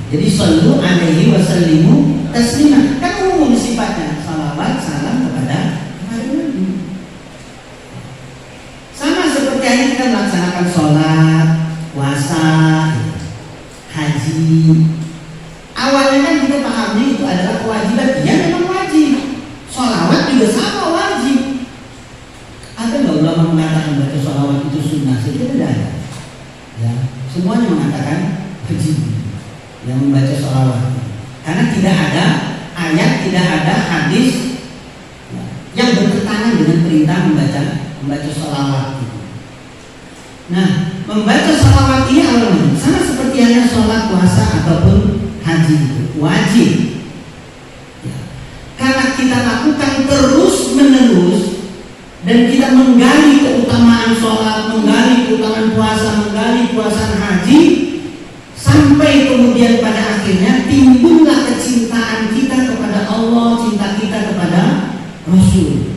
Jadi shollu alaihi wasallimu taslima kan umum sifatnya, sholawat salam kepada Nabi. Sama seperti yang kita melaksanakan sholat, puasa, haji. Awalnya kan kita pahamnya itu adalah kewajiban. Ya memang wajib. Sholawat juga sama wajib. Ada nggak ulama mengatakan baca sholawat itu sunnah? Saya tidak ada. Ya, semuanya mengatakan wajib yang membaca sholawat. Karena tidak ada ayat, tidak ada hadis yang bertentangan dengan perintah membaca sholawat. Nah, membaca sholawat ini awalnya sama seperti hanya sholat, puasa ataupun haji itu wajib. Ya. Karena kita lakukan terus menerus dan kita menggali keutamaan sholat, menggali keutamaan puasa, menggali puasa haji, sampai kemudian pada akhirnya timbullah kecintaan kita kepada Allah, cinta kita kepada Rasul.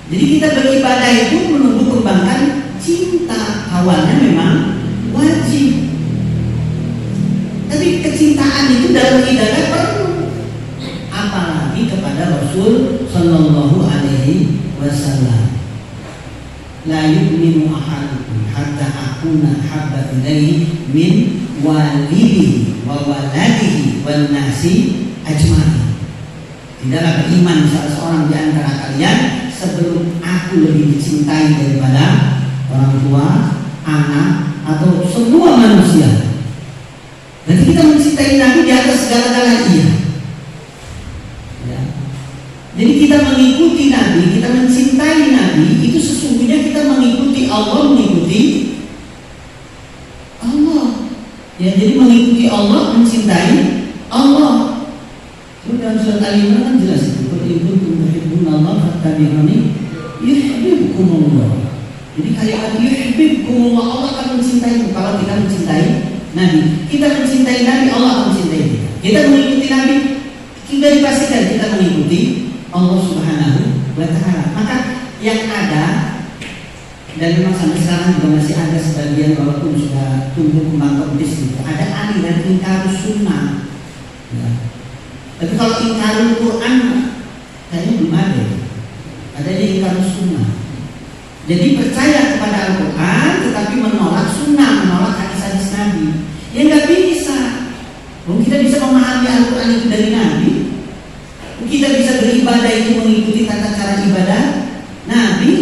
Jadi kita beribadah itu menumbuh kembangkan cinta. Awalnya memang wajib, tapi kecintaan itu dalam ibadah perlu, apalagi kepada Rasul Sallallahu Alaihi Wasallam. La yu'minu ahadukum hatta akuna habba ilaihi min walidihi wa waladihi wan nasi ajma'in. Tidaklah beriman salah seorang di antara kalian sebelum aku lebih dicintai daripada orang tua, anak, atau semua manusia. Nanti kita mencintai Nabi di atas segala-galanya. Ya. Jadi kita mengikuti Nabi, kita mencintai Nabi, itu sesungguhnya kita mengikuti Allah, mengikuti Allah. Ya, jadi mengikuti Allah, mencintai Allah. Itu dalam surat Al-Imran kan jelas itu. Qul in kuntum tuhibbunallaha fattabi'uni yuhibbukumullah. Jadi kalimat yuhibbukumullah, Allah akan mencintaimu kalau kita mencintai Nabi. Kita mencintai Nabi, Allah akan mencintai kita. Kita mengikuti Nabi, kita dipastikan kita mengikuti Allah Subhanahu wa Ta'ala. Maka yang ada, dan memang sampai sekarang juga masih ada sebagian walaupun sudah tumbuh kembang kompis gitu, ada aliran ingkarus sunnah. Ya. Tapi kalau ingkarul Quran kayaknya belum ada. Adanya ingkarus sunnah. Jadi percaya kepada Al-Quran tetapi menolak sunnah, menolak hadis-hadis Nabi. Ya nggak bisa. Kita bisa memahami Al-Quran itu dari Nabi. Kita bisa beribadah itu mengikuti tata cara ibadah Nabi.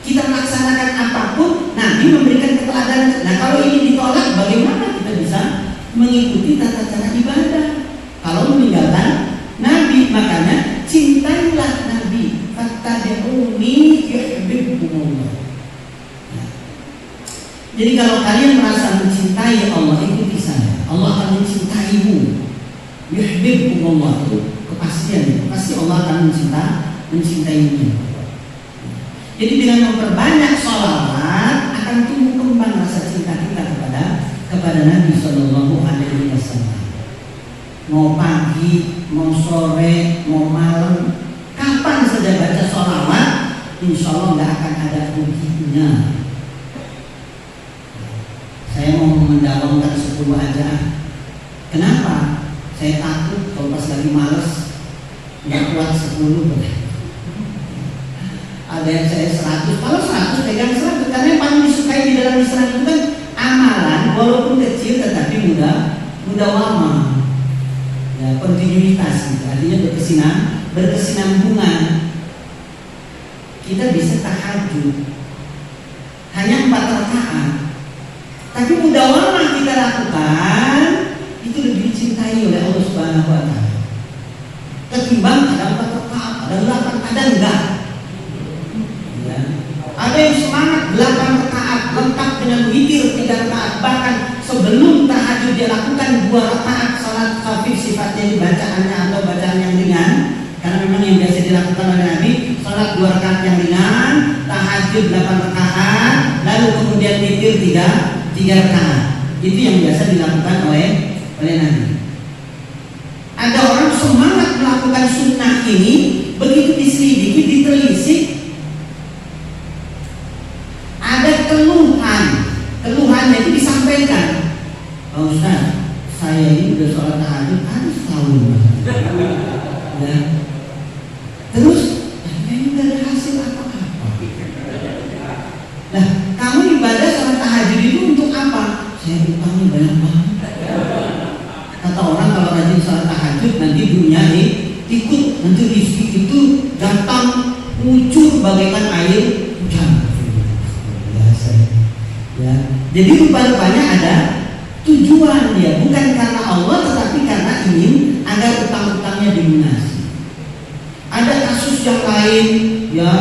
Kita melaksanakan apapun, Nabi memberikan keteladanan. Nah kalau ini ditolak, bagaimana kita bisa mengikuti tata cara ibadah? Kalau meninggalkan Nabi, makanya cintailah Nabi. Fattabi'uni yuhibbukumullah. Jadi kalau kalian merasa mencintai Allah, ikuti saya. Allah akan mencintaimu. Yuhibbukumullah, itu kepastian. Pasti Allah akan mencintaimu. Jadi dengan memperbanyak sholawat akan tumbuh kembang rasa cinta kita kepada Nabi Sallallahu Alaihi Wasallam. Mau pagi, mau sore, mau malam, kapan saja baca sholawat, insya Allah nggak akan ada ruginya. Saya mau mendawamkan 10 aja. Kenapa? Saya takut kalau pas lagi males nggak kuat 10. Ada yang saya 100, kalau 100 pegang 100. Karena yang paling disukai di dalam Islam itu kan amalan walaupun kecil tetapi mudah lama. ya, kontinuitas gitu. Artinya berkesinambungan. Kita bisa tahajud hanya 4 rakaat, tapi mudahwamah kita lakukan itu lebih dicintai oleh Allah Subhanahu wa Ta'ala ketimbang ada 4 rakaat, ada 8, ada enggak. Ya. Ada yang semangat 8 rakaat lengkap dengan witir 3 rakaat, bahkan sebelum tahajud dia lakukan 2 rakaat salat khafif sifatnya bacaannya atau bacaan yang ringan, karena memang yang biasa dilakukan oleh Nabi salat 2 rakaat yang ringan, tahajud 8 rakaat, lalu kemudian witir 3 rakaat. Itu yang biasa dilakukan oleh Nabi. Ada orang semangat melakukan sunnah ini, begitu diselidiki, ditelisik, ada keluhannya itu disampaikan. Pak Ustaz, saya ini udah sholat tahajud harus tahu, ya. Terus kayaknya nggak ada hasil apa-apa. Nah, kamu ibadah sholat tahajud itu untuk apa? Saya utangnya banyak banget. Kata orang kalau rajin sholat tahajud nanti dunia ini ikut, nanti rezeki itu datang muncul bagaikan air hujan. Biasa ya. Jadi rupanya ada tujuan dia, bukan karena Allah tetapi karena ingin agar utang-utangnya dilunasi. Ada kasus yang lain ya,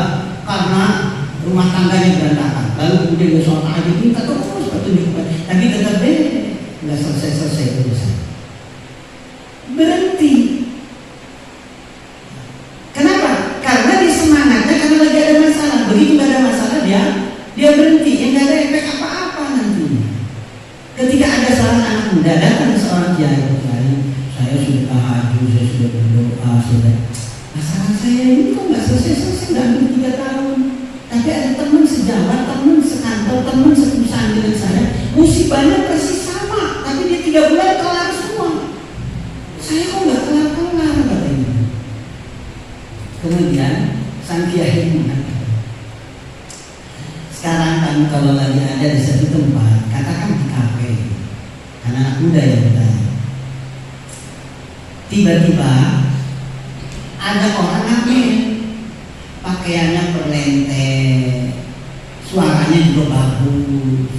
karena rumah tangganya berantakan, lalu kemudian dia sholat tahajud minta terus petunjuk, tapi tetap nggak selesai urusan. Berhenti. Kenapa? Karena dia semangatnya karena lagi ada masalah. Begitu nggak ada masalah dia berhenti, yang nggak ada efek apa-apa nantinya. Ketika ada seorang anak muda datang ke seorang kiai, saya sudah tahajud, saya sudah berdoa, masalah saya ini kok nggak selesai, nggak hampir 3 tahun. Tapi ada teman sejawat, teman sekantor, teman seperusahaan dengan saya, musibahnya persis sama, tapi dia 3 bulan kelar semua. Saya kok nggak kelar katanya. Kemudian sang kiai mengatakan, sekarang kamu kalau lagi ada di satu tempat, katakan di kafe, anak muda yang bertanya, tiba-tiba ada orang ngamen, pakaiannya perlente, suaranya juga bagus,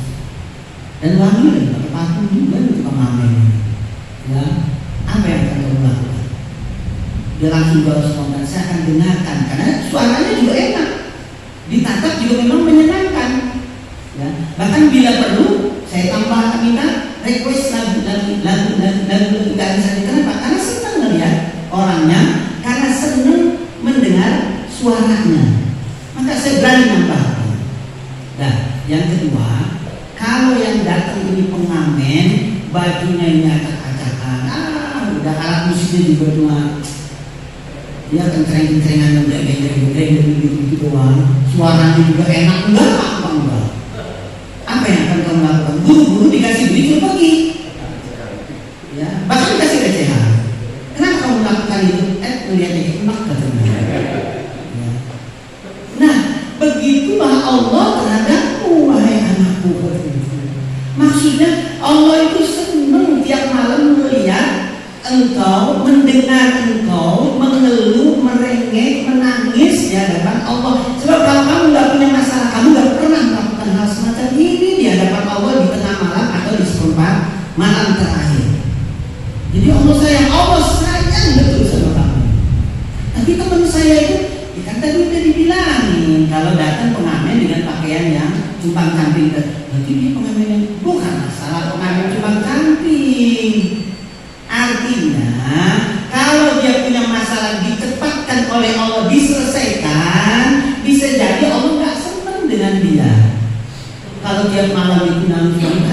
dan wangi lagi, pakai parfum juga untuk pengamen. Ya, apa yang akan kamu lakukan? Dia langsung jawab spontan, saya akan dengarkan karena suaranya juga enak, ditatap juga memang menyenangkan. Ya, bahkan bila perlu saya tambah minta request lagu nggak bisa diterima karena senang melihat orangnya, karena senang mendengar suaranya, maka saya berani nambahkan. Nah, yang kedua, kalau yang datang ini pengamen, bajunya ini acak-acakan, udah alat musiknya juga cuma dia kenceng-kencengnya udah geng-geng gitu doang, suaranya juga enak, enggak. Apa yang akan kamu lakukan? Buru-buru dikasih duit suruh pergi, ya, bahkan dikasih recehan. Kenapa kamu lakukan itu? Melihatnya enak katanya. Ya. Nah, begitulah Allah terhadapmu, wahai anakku. Maksudnya Allah itu senang tiap malam melihat engkau, mendengar engkau mengeluh, merengek, menangis di hadapan Allah. Sebab kalau kamu nggak punya masalah, kamu nggak pernah melakukan hal semacam ini di hadapan Allah di tengah malam atau di seperempat malam terakhir. Jadi Allah sayang betul sama kamu. Tapi teman saya itu, kan tadi udah dibilangin kalau datang pengamen dengan pakaian yang cupang camping, nanti dia pengamen yang bukan masalah pengamen cupang camping. Artinya kalau dia punya masalah dicepatkan oleh Allah, diselesaikan, bisa jadi Allah nggak senang dengan dia. Kalau tiap malam itu nangis,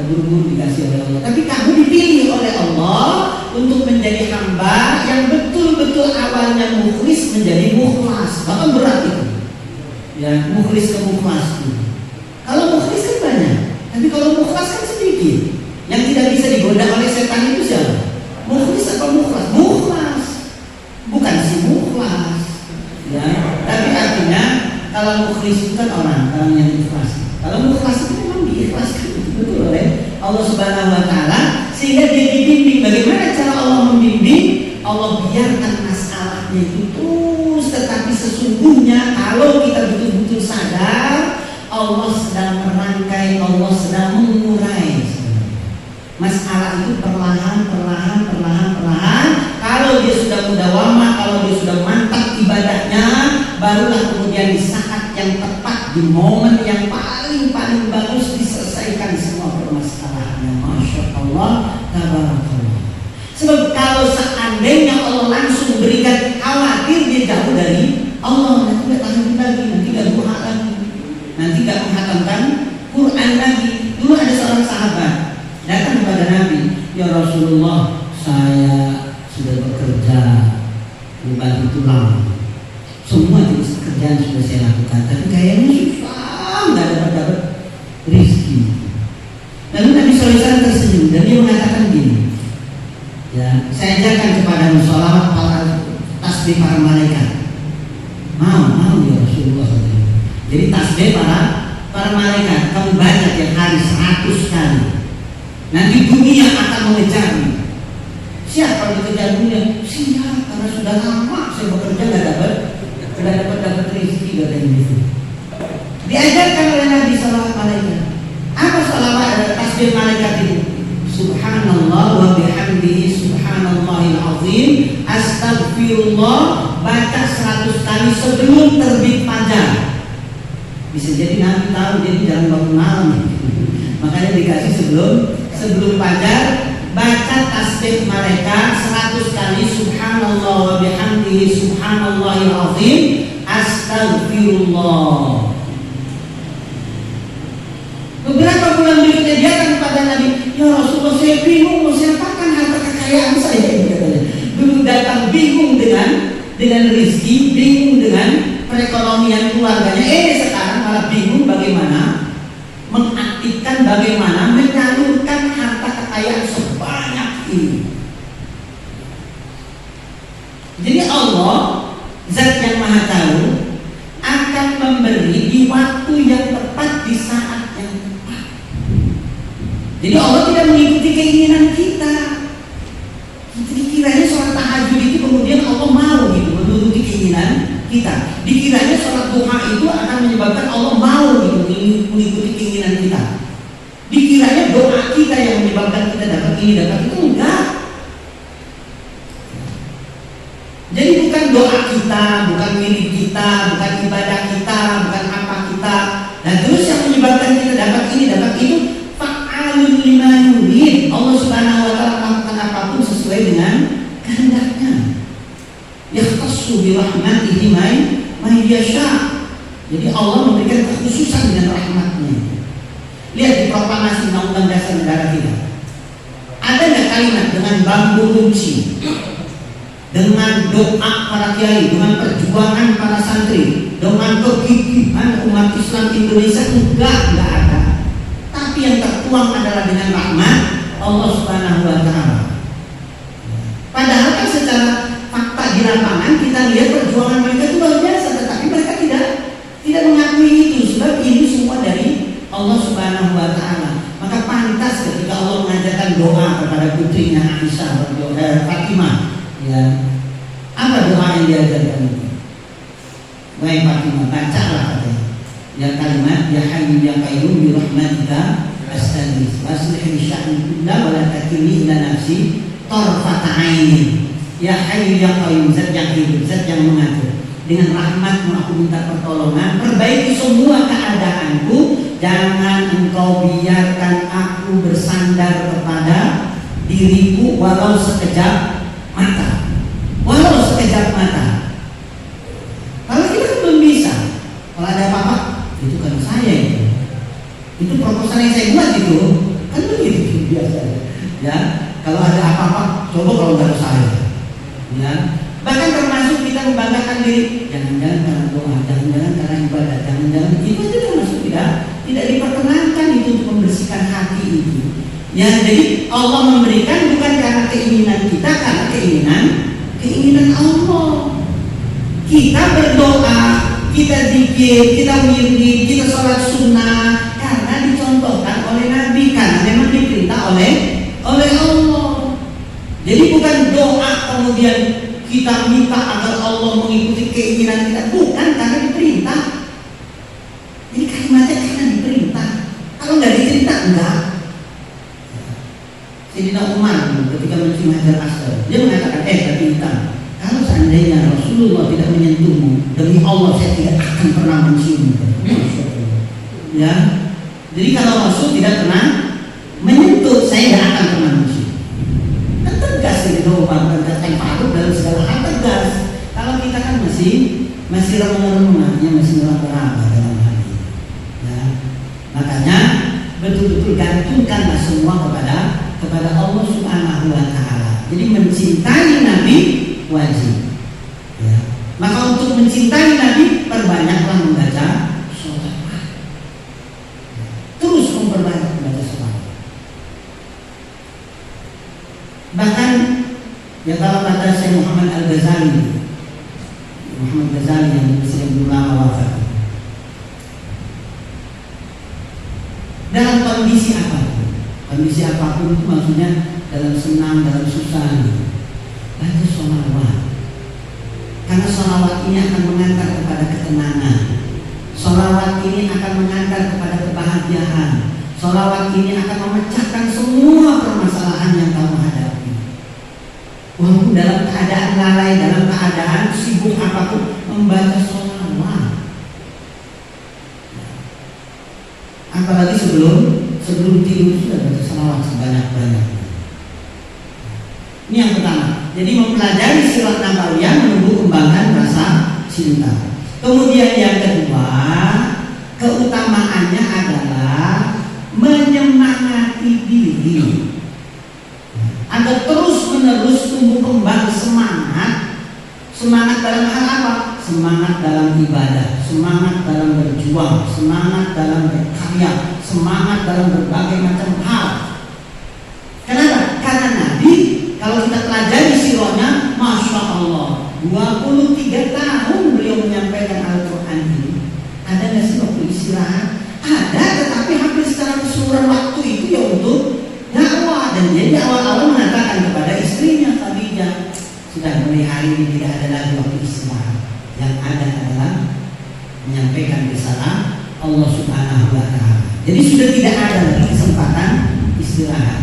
buru-buru dikasih oleh Allah. Tapi kamu dipilih oleh Allah untuk menjadi hamba yang betul-betul awalnya mukhlis menjadi mukhlas. Bahkan berat itu, ya, mukhlis ke mukhlas itu. Kalau mukhlis kan banyak, tapi kalau mukhlas kan sedikit. Yang tidak bisa digoda oleh setan itu siapa? Mukhlis atau mukhlas? Mukhlas, bukan si mukhlas, ya. Tapi artinya kalau mukhlis itu kan orang yang ikhlas. Kalau mukhlas itu memang diikhlaskan betul oleh Allah Subhanahu wa Ta'ala, sehingga dia dibimbing. Bagaimana cara Allah membimbing? salahnya itu terus, tetapi sesungguhnya kalau kita betul-betul sadar, Allah sedang merangkai, Allah sedang mengurai. Masalah itu perlahan. Kalau dia sudah mudawamah, kalau dia sudah mantap ibadahnya, barulah kemudian di saat yang tepat, di momen yang paling bagus diselesaikan semua permasalahannya. Masya Allah, tabarakallah. Sebab kalau seandainya Allah langsung berikan, khawatir dia jauh dari Allah, nanti gak tahan lagi, nanti gak duha lagi, nanti gak menghatamkan Quran lagi. Dulu ada seorang sahabat datang kepada Nabi, ya Rasulullah, saya sudah bekerja membantu tulang, semua jenis pekerjaan sudah saya lakukan, tapi kayaknya susah, nggak dapat rezeki. Lalu Nabi SAW tersenyum dan dia mengatakan gini, ya, saya ajarkan kepada musholawat para tasbih para malaikat. Mau ya Rasulullah. Jadi tasbih para malaikat kamu baca tiap hari 100 kali. Nanti dunia akan mengejarmu. Siapa yang dikejar dunia? Siapa? Karena sudah lama saya bekerja nggak dapat rezeki, katanya gitu. Diajarkan oleh Nabi sallallahu alaihi. Apa salawat tasbih malaikat itu? Subhanallah wa bihamdihi subhanallahil azim, astagfirullah, baca 100 kali sebelum terbit fajar. Bisa jadi Nabi tahu jadi jangan bangun malam. Makanya dikasih sebelum fajar, baca tasbih malaikat 100 kali, subhanallah wa bihamdihi subhanallahil azim, astagfirullah. Beberapa bulan berikutnya dia akan kepada Nabi, ya Rasulullah, saya bingung mau saya apakan harta kekayaan saya ini, katanya. Dulu datang bingung dengan rezeki, bingung dengan perekonomian keluarganya. Sekarang malah bingung bagaimana mengaktifkan, bagaimana menyalurkan harta kekayaan sebanyak ini. Jadi Allah, Zat yang Maha Tahu, akan memberi di waktu yang tepat, di saat yang tepat. Jadi Allah tidak mengikuti keinginan kita. Dikiranya sholat tahajud itu kemudian Allah mau gitu menuruti keinginan kita. Dikiranya sholat duha itu akan menyebabkan Allah mau gitu mengikuti keinginan kita. Dikiranya doa kita yang menyebabkan kita dapat ini, dapat itu. Enggak. Jadi bukan doa kita, bukan milik kita, bukan ibadah kita, bukan apa kita. Dan terus yang menyebabkan kita dapat ini, dapat itu, fa'alun lima yurid. Allah Subhanahu wa ta'ala melakukan apapun sesuai dengan kehendaknya. Yakhtassu bi rahmatihi may yasha. Jadi Allah memberikan kekhususan dengan rahmatnya. Lihat di proklamasi Undang-Undang Dasar Negara kita. Ada nggak kalimat dengan bambu runcing, dengan doa para kiai, dengan perjuangan para santri, dengan kegigihan umat Islam Indonesia? Enggak ada. Tapi yang tertuang adalah dengan rahmat Allah Subhanahu wa ta'ala. Padahal kan secara fakta di lapangan kita lihat perjuangan mereka itu luar biasa, tetapi mereka tidak mengakui itu, sebab ini semua dari Allah Subhanahu wa ta'ala. Maka pantas ketika Allah mengajarkan doa kepada putrinya Aisyah Fatimah, ya, apa doa yang diajarkan itu? Wahai Fatimah, bacalah katanya. Ya kalimat, ya hayyu ya qayyum bi rahmatika astaghits waslih li sya'ni kullahu wa la takilni ila nafsi tarfata aini. Ya hayyu ya qayyum, zat yang hidup, zat yang mengatur. Dengan rahmatmu aku minta pertolongan, perbaiki semua keadaanku. Jangan engkau biarkan aku bersandar kepada diriku walau sekejap mata. Walau sekejap mata. Kalau kita belum bisa, kalau ada apa-apa, itu kan saya itu proposal yang saya buat itu, kan begitu biasa. Ya, kalau ada apa-apa, coba kalau nggak saya. Ya, bahkan termasuk kita membanggakan diri. Jangan-jangan karena doa, jangan-jangan karena ibadah, jangan-jangan itu termasuk tidak diperkenankan itu untuk membersihkan hati itu. Ya, jadi Allah memberikan bukan karena keinginan kita, karena keinginan Allah. Kita berdoa, kita zikir, kita wirid, kita sholat sunnah karena dicontohkan oleh Nabi, karena memang diperintah oleh Allah. Jadi bukan doa kemudian kita minta agar Allah Allah mengikuti keinginan kita, bukan karena diperintah. Ini kalimatnya karena diperintah. Kalau nggak diperintah, enggak. Sayyidina Umar ketika mencium Hajar Aswad, dia mengatakan, tapi hitam. Kalau seandainya Rasulullah tidak menyentuhmu, demi Allah saya tidak akan pernah menciummu. Ya, jadi kalau Rasul tidak pernah menyentuh, saya tidak akan pernah mencium. Kan tegas Sayyidina Umar, dan patuh dalam segala hal tegas. Kalau kita kan masih remeh-remehnya, masih meraba-raba dalam hal ini. Ya, makanya betul-betul gantungkanlah semua kepada Allah Subhanahu wa Ta'ala. Jadi mencintai Nabi wajib. Ya. Maka untuk mencintai Nabi, perbanyaklah membaca sholawat. Terus memperbanyak membaca sholawat. Bahkan ya kalau kata Syekh Muhammad Al-Ghazali, yang belum lama wafat, dalam kondisi apapun itu maksudnya dalam senang, dalam susah, baca sholawat. Karena sholawat ini akan mengantar kepada ketenangan. Sholawat ini akan mengantar kepada kebahagiaan. Sholawat ini akan memecahkan semua permasalahan yang kamu hadapi. Walaupun dalam keadaan lalai, dalam keadaan sibuk apapun, membaca sholawat. Apalagi sebelum tidur sudah baca sholawat sebanyak-banyaknya. Ini yang pertama. Jadi mempelajari sirat nabawiyah menumbuh kembangkan rasa cinta. Kemudian yang kedua, keutamaannya adalah menyemangati diri agar terus-menerus tumbuh kembang semangat. Semangat dalam hal apa? Semangat dalam ibadah, semangat dalam berjuang, semangat dalam berkarya, semangat dalam berbagai macam hal. Kenapa? Karena Nabi, kalau kita pelajari sirahnya, Masya Allah, 23 tahun beliau menyampaikan Al-Quran ini. Ada nggak sih waktu istirahat? Ada, tetapi hampir secara keseluruhan waktu itu ya untuk dakwah. Dan dia di awal-awal mengatakan kepada istrinya Khadijah, sudah mulai hari ini tidak ada lagi waktu istirahat. Yang ada adalah menyampaikan risalah Allah Subhanahu wa Ta'ala. Jadi sudah tidak ada lagi kesempatan istirahat.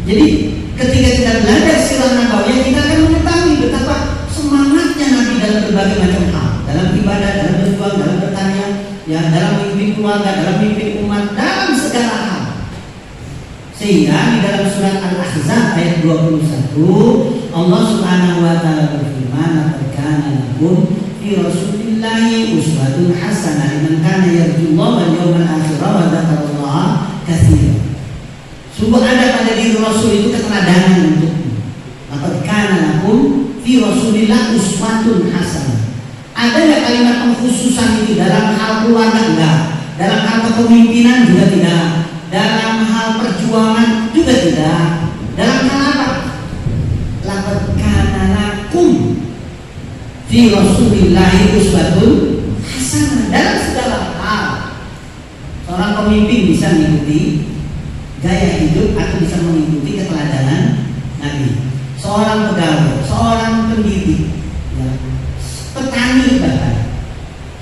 Jadi ketika kita belajar sirah nabawiyah, kita akan mengetahui betapa semangatnya Nabi dalam berbagai macam hal, dalam ibadah, dalam berjuang, dalam bertanya, ya, dalam memimpin keluarga, dalam memimpin umat, dalam segala hal. Sehingga di dalam surat Al-Ahzab ayat 21, Allah Subhanahu wa Ta'ala berfirman, "Laqad kana lakum fi Rasulillahi uswatun hasanah liman kana yarjullaha wal yawmal akhir wa dzakarallaha katsiran." Sungguh ada pada diri Rasul itu keteladanan untukmu. Laqad kana lakum fi Rasulillah uswatun hasanah. Ada nggak kalimat pengkhususan itu dalam hal keluarga? Enggak. Dalam hal kepemimpinan juga tidak. Dalam hal perjuangan juga tidak. Dalam hal apa? Laqad kana lakum fi Rasulillahi uswatun hasanah. Dalam segala hal seorang pemimpin bisa mengikuti gaya hidup atau bisa mengikuti keteladanan Nabi. Seorang pegawai, seorang pendidik, ya, petani bahkan,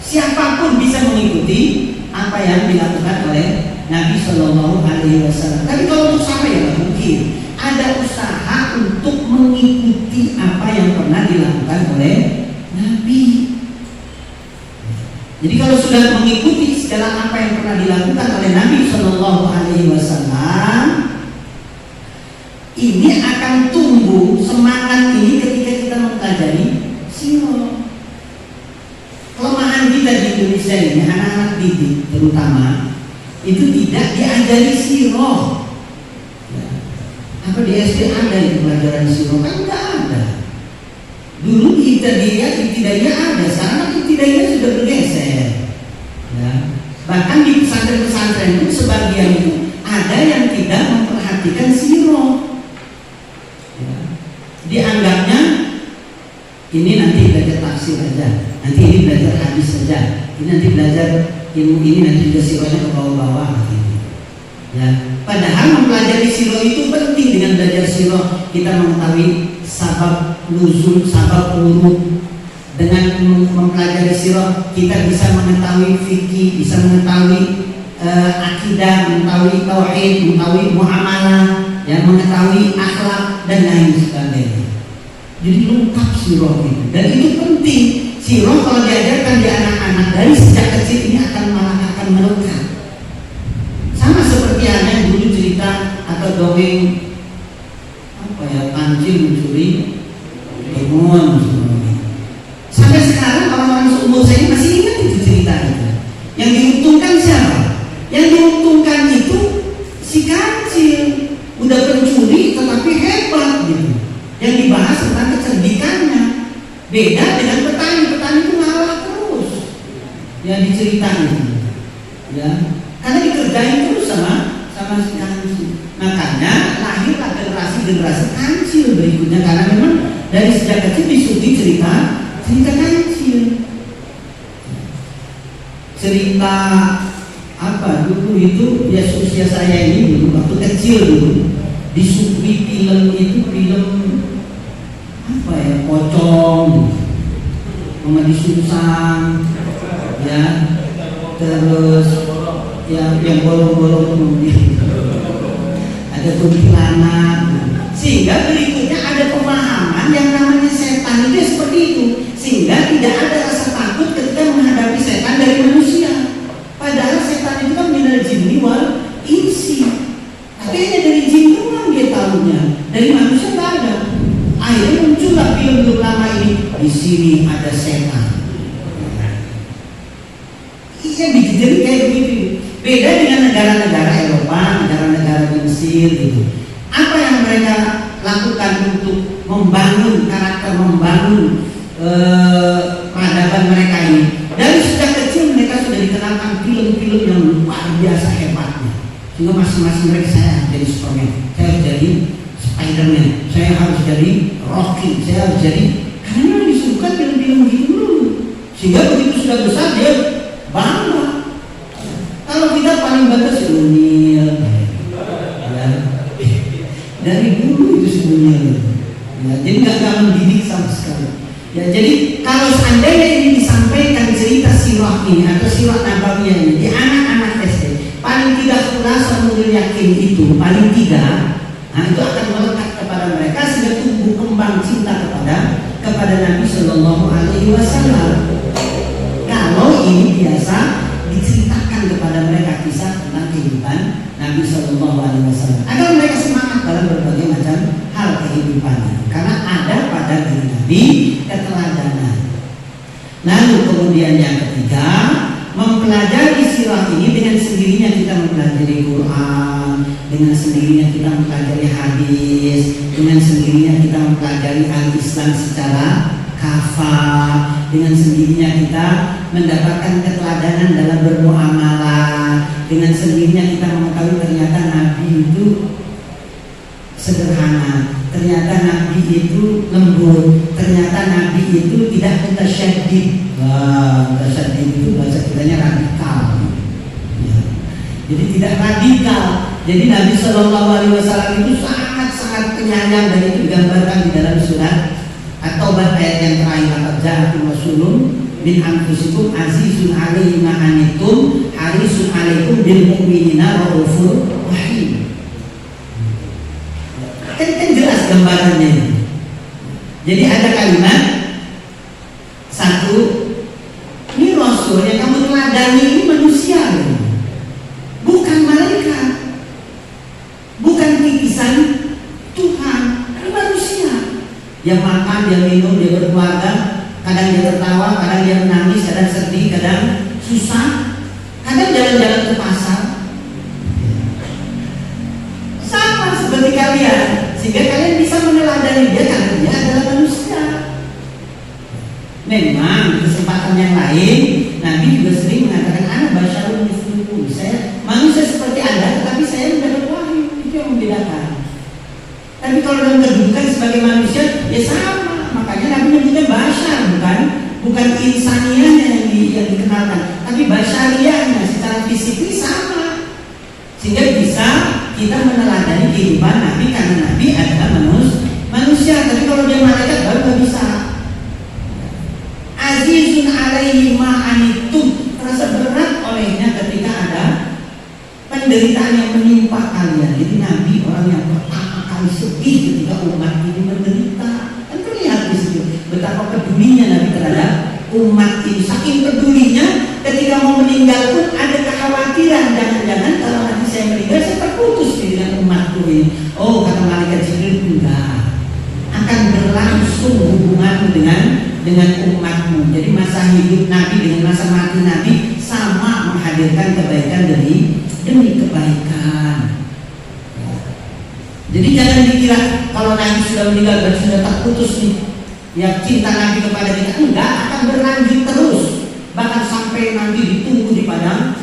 siapapun bisa mengikuti apa yang dilakukan oleh Nabi Shallallahu Alaihi Wasallam. Tapi kalau untuk sampai ya mungkin ada usaha untuk mengikuti apa yang pernah dilakukan oleh Nabi. Jadi kalau sudah mengikuti segala apa yang pernah dilakukan oleh Nabi Shallallahu Alaihi Wasallam, ini akan tumbuh semangat ini ketika kita mempelajari sirah. Kelemahan kita di Indonesia ini, anak-anak didik terutama, itu tidak diajari sirah. Ya. Apa di SD ada itu pelajaran sirah? Kan tidak ada. Dulu ibtidaiyah ada, sekarang ibtidaiyah sudah bergeser. Ya. Bahkan di pesantren-pesantren itu sebagian itu ada yang tidak memperhatikan sirah. Ya. Dianggapnya ini nanti belajar tafsir aja, nanti ini belajar hadis saja, ini nanti belajar ilmu ini, nanti juga sirahnya ke bawah-bawah. Gitu. Ya. Padahal mempelajari sirah itu penting. Dengan belajar sirah kita mengetahui sabab nuzul, sabab urut. Dengan mempelajari sirah kita bisa mengetahui fikih, bisa mengetahui akidah, mengetahui tauhid, mengetahui muamalah, yang mengetahui akhlak dan lain sebagainya. Jadi lengkap sirah itu, dan itu penting. Sirah kalau diajarkan di anak-anak dari sejak kecil ini akan melekat. Sama seperti halnya dulu cerita atau dongeng Kancil mencuri timun. Sampai sekarang orang-orang seumur saya masih ingat itu cerita itu. Yang diuntungkan siapa? Yang diuntungkan itu si Kancil, udah pencuri tetapi hebat gitu. Yang dibahas tentang kecerdikannya. Beda dengan petani itu ngalah terus. Yang diceritain, ya, karena dikerjain terus sama si Kancil. Makanya lahirlah generasi Kancil berikutnya, karena memang dari sejak kecil disuguhi cerita Kancil. Cerita apa dulu itu ya, usia saya ini dulu waktu kecil dulu disuguhi film apa ya, pocong, Mama Disusang, ya, terus yang bolong-bolong kemudian ada kuntilanak, sehingga berikutnya ada pemahaman yang namanya setan itu seperti itu, sehingga tidak ada rasa takut ketika menghadapi setan dari manusia. Padahal setan itu kan minal jinni wal insi, tapi hanya dari jin doang dia tahunya, dari manusia nggak ada. Akhirnya muncullah film lama ini, di sini ada setan. Iya, jadi kayak begitu. Beda dengan negara-negara Eropa, negara-negara Mesir gitu. Apa yang mereka lakukan untuk membangun karakter, membangun peradaban mereka ini? Dari sejak kecil mereka sudah dikenalkan film-film yang luar biasa hebatnya. Sehingga masing-masing mereka, saya harus jadi Superman, saya harus jadi Spiderman, saya harus jadi Rocky, saya harus jadi, karena memang disuruhkan film-film begitu dulu. Sehingga begitu sudah besar dia bangga. Kalau kita paling batas Unil, ya, dari dulu itu sebenarnya, ya, jadi nggak mendidik sama sekali. Ya, jadi kalau seandainya ini disampaikan cerita sirah ini atau sirah nabawiyah ini di anak-anak SD, paling tidak khulasa nurul yakin itu paling tidak, nah itu akan melekat kepada mereka sehingga tumbuh kembang cinta kepada Nabi Shallallahu Alaihi Wasallam. Kalau ini biasa diceritakan kepada mereka kisah tentang kehidupan Nabi Shallallahu Alaihi Wasallam, agar mereka semangat dalam berbagai macam hal kehidupannya, karena ada pada diri Nabi keteladanan. Lalu kemudian yang ketiga, mempelajari sirah ini dengan sendirinya kita mempelajari Quran, dengan sendirinya kita mempelajari hadis, dengan sendirinya kita mempelajari al-Islam secara kafah, dengan sendirinya kita mendapatkan keteladanan dalam bermuamalah, dengan sendirinya kita mengetahui ternyata Nabi itu sederhana, ternyata Nabi itu lembut, ternyata Nabi itu tidak mutasyaddid. Mutasyaddid itu bahasa kitanya radikal, ya. Jadi tidak radikal. Jadi Nabi Shallallahu Alaihi Wasallam itu sangat penyayang, dan itu digambarkan di dalam surat At-Taubah ayat yang terakhir, laqad ja'akum rasulun min anfusikum azizun 'alaihi ma 'anittum harisun 'alaikum bil mu'minina raufur rahim. Kan jelas gambarannya ini. Jadi ada kalimat satu, ini rasul yang kamu teladani ini manusia, bukan malaikat, bukan titisan Tuhan, ini manusia. Dia makan, dia minum, dia berkeluarga, kadang dia tertawa, kadang dia menangis, kadang sedih, kadang susah, kadang jalan-jalan ke pasar. Sama seperti kalian, sehingga kalian bisa meneladani dia karena dia adalah manusia. Memang kesempatan yang lain, Nabi juga sering mengatakan, anak basyarun mithlukum, saya manusia seperti Anda, tetapi saya mendapat wahyu. Itu yang membedakan. Tapi kalau dalam kedudukan sebagai manusia, ya sama. Makanya Nabi menyebutnya basyar, bukan insaniahnya yang dikenalkan, tapi basyariahnya secara fisik ini sama. Sehingga bisa kita meneladani kehidupan Nabi, karena Nabi adalah manusia, tapi kalau dia malaikat baru nggak bisa. Azizun alaihi ma'anitum, terasa berat olehnya ketika ada penderitaan yang menimpa kalian. Jadi Nabi orang yang pertama kali sedih ketika umat ini menderita. Kan terlihat di situ betapa pedulinya Nabi terhadap umat ini. Saking pedulinya, ketika mau meninggal pun ada kekhawatiran, jangan-jangan kalau nanti saya meninggal saya terputus dengan umatku ini. Oh, kata malaikat Jibril, enggak, akan berlangsung hubunganmu dengan umatmu. Jadi masa hidup Nabi dengan masa mati Nabi sama, menghadirkan kebaikan demi kebaikan. Jadi jangan dikira kalau Nabi sudah meninggal dan sudah terputus nih, ya cinta Nabi kepada kita. Enggak, akan berlanjut terus, bahkan sampai nanti ditunggu di padang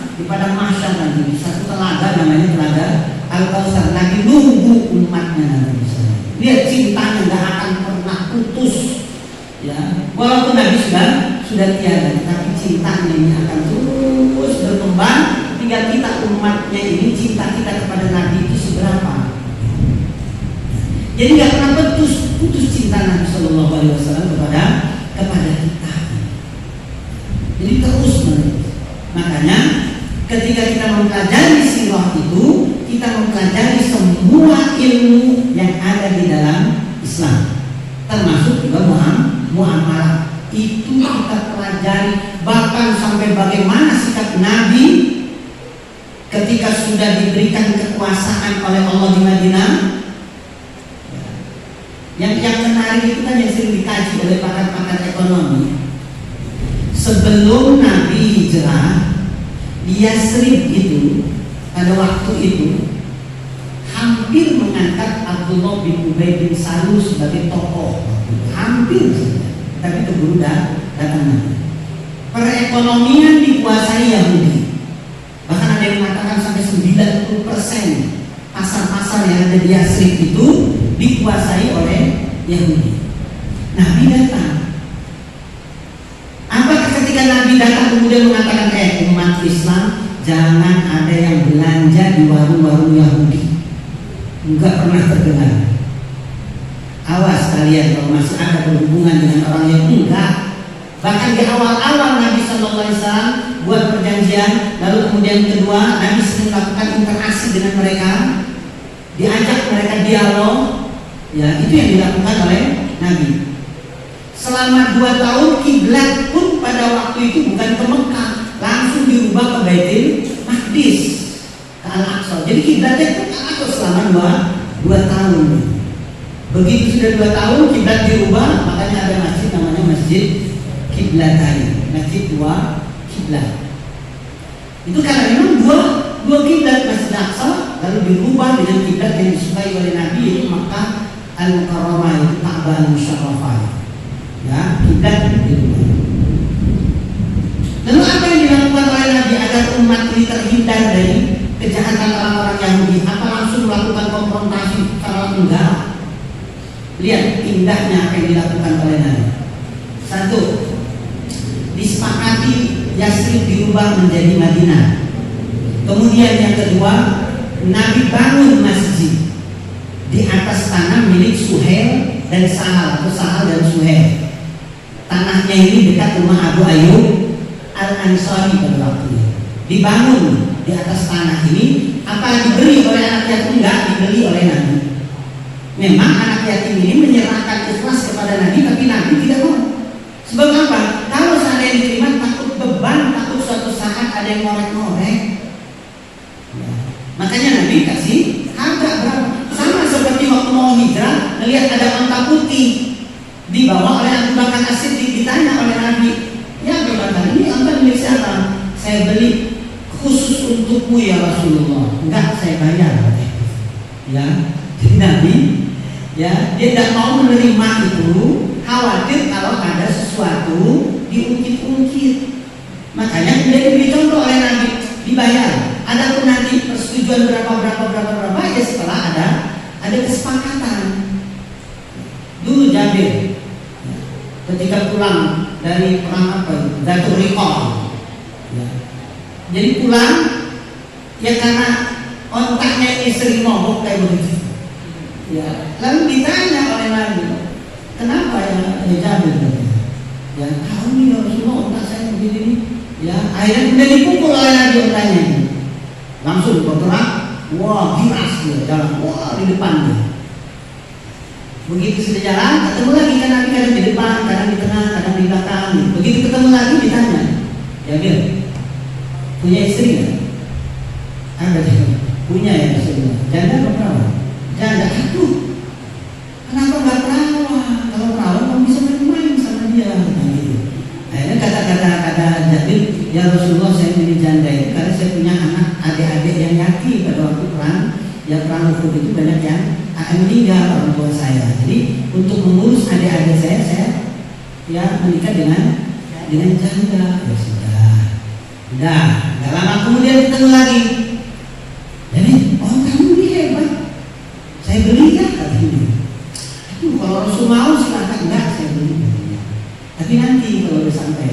mahsyar nanti di satu telaga, namanya telaga Al-Kautsar. Nabi nunggu umatnya nanti di sana. Lihat cintanya nggak akan pernah putus. Ya, walaupun Nabi sudah tiada, tapi cintanya ini akan terus berkembang. Tinggal kita umatnya ini, cinta kita kepada Nabi itu seberapa. Jadi nggak pernah putus cinta Nabi Shallallahu Alaihi Wasallam kepada kita. Jadi terus menerus. Makanya ketika kita mempelajari sirah itu, kita mempelajari semua ilmu yang ada di dalam Islam, termasuk juga muamalah. Itu kita pelajari, bahkan sampai bagaimana sikap Nabi ketika sudah diberikan kekuasaan oleh Allah di Madinah. Yang menarik itu kan yang sering dikaji oleh pakar-pakar ekonomi. Sebelum Nabi hijrah, di Yasrib itu pada waktu itu hampir mengangkat Abdullah bin Ubay bin Salul sebagai tokoh, hampir saja. Tapi keburu datang Nabi. Perekonomian dikuasai Yahudi. Bahkan ada yang mengatakan sampai 90% pasar-pasar yang ada di Yasrib itu dikuasai oleh Yahudi. Nabi datang. Apakah ketika Nabi datang kemudian mengatakan, umat Islam jangan ada yang belanja di warung-warung Yahudi? Enggak pernah terdengar. Awas kalian kalau masih ada berhubungan dengan orang yang enggak. Bahkan di awal-awal Nabi Shallallahu Alaihi Wasallam buat perjanjian, lalu kemudian kedua Nabi sering melakukan interaksi dengan mereka, diajak mereka dialog. Ya, itu yang dilakukan oleh Nabi. Selama 2 tahun kiblat pun pada waktu itu bukan ke Mekah, langsung dirubah ke Baitul Maqdis, ke Al-Aqsa. Jadi kiblatnya itu ke Al-Aqsa selama 2 tahun. Begitu sudah 2 tahun kiblat dirubah, makanya ada masjid namanya Masjid Qiblatain, Masjid 2 Kiblat. Itu karena memang dua kiblat, Masjid Al-Aqsa lalu dirubah dengan kiblat yang disukai oleh Nabi, yaitu Makkah Al-Mukarramah, itu Ka'bah Al-Musyarrafah. Ya, kiblat dirubah. Lalu apa yang dilakukan oleh Nabi agar umat ini terhindar dari kejahatan orang-orang Yahudi? Apa langsung melakukan konfrontasi? Kalau enggak, lihat indahnya apa yang dilakukan oleh Nabi. 1, disepakati Yasrib dirubah menjadi Madinah. Kemudian yang kedua, Nabi bangun masjid di atas tanah milik Suhail dan Sahal, atau Sahal dan Suhail. Tanahnya ini dekat rumah Abu Ayyub Al-Ansari pada waktu itu. Dibangun di atas tanah ini. Apa diberi oleh anak yatim? Enggak, dibeli oleh Nabi. Memang anak yatim ini menyerahkan ikhlas kepada Nabi, tapi Nabi tidak mau. Sebab apa? Kalau seandainya diterima, takut beban, takut suatu saat ada yang ngorek-ngorek. Ya. Makanya Nabi kasih harga berapa? Sama seperti waktu mau hijrah, melihat ada unta putih dibawa oleh Abu Bakar As-Siddiq, ditanya oleh Nabi, ya Abu Bakar, ini unta milik siapa? Saya beli khusus untukmu ya Rasulullah. Enggak, saya bayar. Ya, jadi Nabi, ya, dia tidak mau menerima itu, khawatir kalau ada sesuatu diungkit-ungkit. Makanya kemudian diberi contoh oleh Nabi, dibayar. Adapun nanti persetujuan berapa ya setelah ada kesepakatan. Dulu Jabir ketika pulang dari perang Zatul Riqah, ya. Jadi pulang ya karena ontaknya ini sering mogok kayak begitu. Ya, lalu ditanya oleh Kenapa ya Jabir katanya? Ya tahu nih ya Rasulullah, unta saya begini nih. Ya akhirnya kemudian dipukul oleh Nabi untanya ini. Langsung bergerak, wah giras dia jalan, wah di depan dia. Begitu sudah jalan, ketemu lagi kan Nabi, kadang di depan, kadang di tengah, kadang di belakang. Begitu ketemu lagi ditanya, Jabir, punya istri nggak? Ada sih, punya ya Rasulullah. Janda apa perawan? Janda. Aduh, kenapa nggak perawan? Kalau perawan kamu bisa main-main sama dia. Nah, gitu. Akhirnya kata Jabir, ya Rasulullah saya milih janda itu karena saya punya anak adik-adik yang yatim pada waktu perang. Ya perang Uhud itu banyak yang meninggal orang tua saya. Jadi untuk mengurus adik-adik saya ya menikah dengan janda. Ya sudah. Udah, nggak lama kemudian ketemu lagi. Jadi, oh kamu ini hebat. Saya beli ya katanya. Aduh, kalau Rasul mau silakan, enggak saya beli. Tapi nanti kalau udah sampai.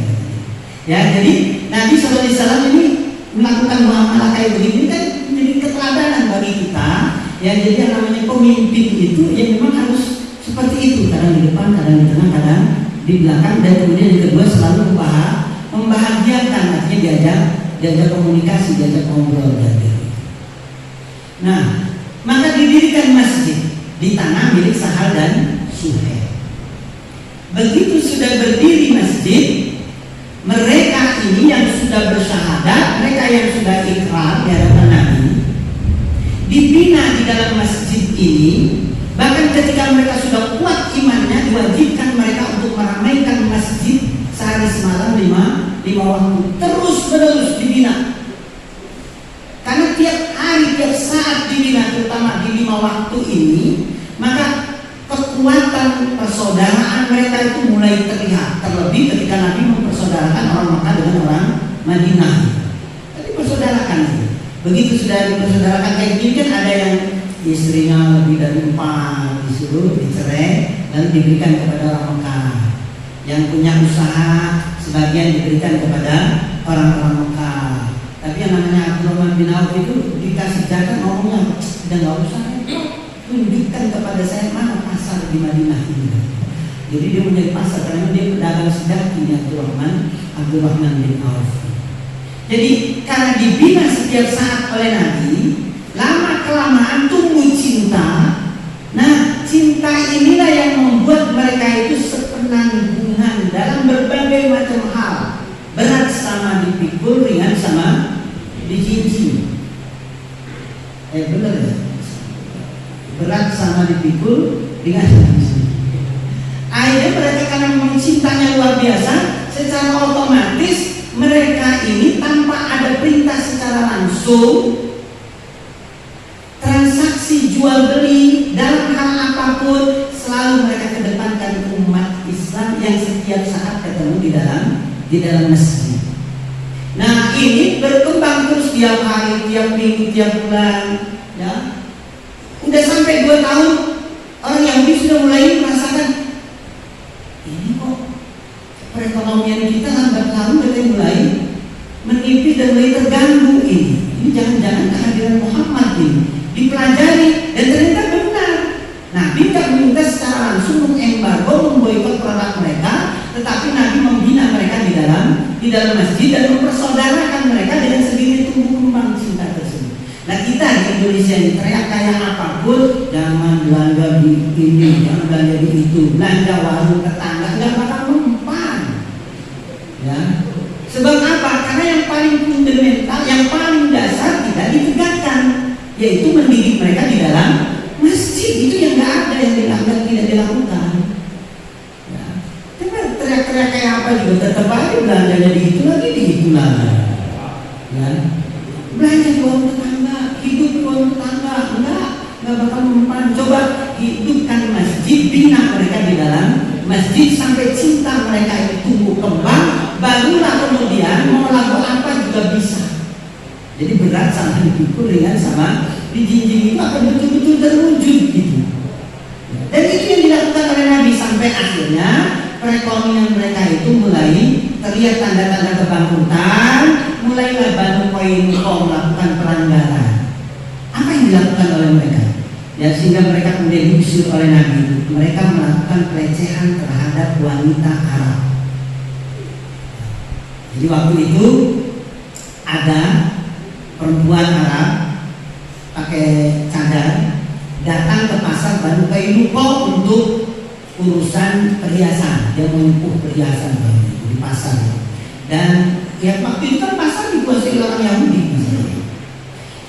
Ya, jadi Nabi SAW ini melakukan muamalah kayak begini kan menjadi keteladanan bagi kita. Ya, jadi yang namanya pemimpin itu ya memang harus seperti itu. Kadang di depan, kadang di tengah, kadang di belakang. Dan kemudian yang kedua selalu membahagiakan, artinya diajak komunikasi, diajak ngobrol dan nah, maka didirikan masjid di tanah milik Sahal dan Suhail. Begitu sudah berdiri masjid, mereka ini yang sudah bersyahadat, mereka yang sudah ikrar di hadapan Nabi, dibina di dalam masjid ini. Bahkan ketika mereka sudah kuat imannya, diwajibkan mereka untuk meramaikan masjid sehari semalam lima waktu, terus menerus dibina. Karena tiap hari, tiap saat dibina, terutama di 5 waktu ini, maka kekuatan persaudaraan mereka itu mulai terlihat. Terlebih ketika Nabi mempersaudarakan orang Makkah dengan orang Madinah. Tapi persaudarakan itu. Begitu sudah dipersaudarakan kayak gini kan ada yang istrinya lebih dari 4 disuruh dicerai lalu diberikan kepada orang Makkah. Yang punya usaha sebagian diberikan kepada orang-orang Makkah. Tapi yang namanya Abdurrahman bin Auf itu dikasih jaga, ngomongnya udah nggak usah, tunjukkan kepada saya mana pasar di Madinah ini. Jadi dia menjadi pasar karena dia pedagang sejati Abdurrahman bin Auf. Jadi karena dibina setiap saat oleh Nabi, lama kelamaan tumbuh cinta. Nah, cinta inilah yang membuat mereka itu sepenanggungan dalam berbagai macam hal. Berat sama dipikul, ringan sama dijinjing. Benar ya? Berat sama dipikul, ringan sama dijinjing. Akhirnya mereka karena mencintanya luar biasa, secara otomatis mereka ini tanpa ada perintah secara langsung, transaksi jual beli dalam hal apapun selalu mereka kedepankan umat Islam yang setiap saat ketemu di dalam masjid. Nah, ini berkembang terus tiap hari, tiap minggu, tiap bulan, ya. Udah sampai 2 tahun orang Yahudi sudah mulai merasakan ini kok perekonomian kita lambat laun mulai menipis dan mulai terganggu ini. Ini jangan-jangan kehadiran Muhammad ini dipelajari dan ternyata benar. Nabi tidak meminta secara langsung mengembargo, memboikot produk mereka, tetapi Nabi membina mereka di dalam masjid dan mempersaudarakan mereka dengan sendiri tumbuh kembang cinta tersebut. Nah, kita di Indonesia ini teriak kayak apapun, jangan belanja di ini, jangan belanja di itu, belanja warung tetangga, nggak bakal mempan. Ya, sebab apa? Karena yang paling fundamental, yang paling dasar tidak ditegakkan, yaitu mendidik mereka di dalam masjid. Itu yang nggak ada, yang tidak dilakukan. Ya, teriak-teriak kayak apa juga tetap aja belanjanya di itu lagi, ya. Belanja di warung tetangga, hidup di warung tetangga, nggak bakal mempan. Coba hidupkan masjid, bina mereka di dalam masjid sampai cinta mereka itu tumbuh kembang, barulah kemudian mau lagu apa juga bisa. Jadi berat sama dipikul, ringan sama dijinjing itu akan betul-betul terwujud gitu. Dan itu yang dilakukan oleh Nabi sampai akhirnya perekonomian mereka itu mulai terlihat tanda-tanda kebangkrutan. Mulailah Banu Qainuqa melakukan pelanggaran. Apa yang dilakukan oleh mereka? Ya, sehingga mereka kemudian yang diusir oleh Nabi, mereka melakukan pelecehan terhadap wanita Arab. Jadi waktu itu ada perempuan Arab pakai cadar datang ke pasar Banu Qainuqa untuk urusan perhiasan. Dia mengumpul perhiasan di pasar. Dan ya waktu itu kan pasar dikuasai orang Yahudi.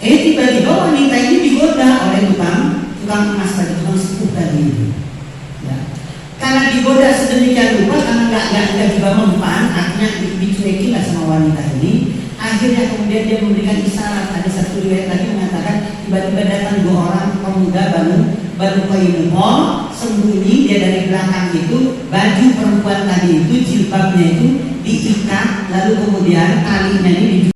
Tiba-tiba wanita ini digoda oleh tukang emas tadi, tukang sepuh tadi itu. Ya. Karena digoda sedemikian rupa, karena nggak juga mempan, akhirnya dicuekin lah sama wanita ini. Akhirnya kemudian dia memberikan isyarat. Ada satu riwayat lagi mengatakan tiba-tiba datang dua orang pemuda Banu Qainuqa, sembunyi dia dari belakang itu, baju perempuan tadi itu, jilbabnya itu diikat, lalu kemudian talinya ini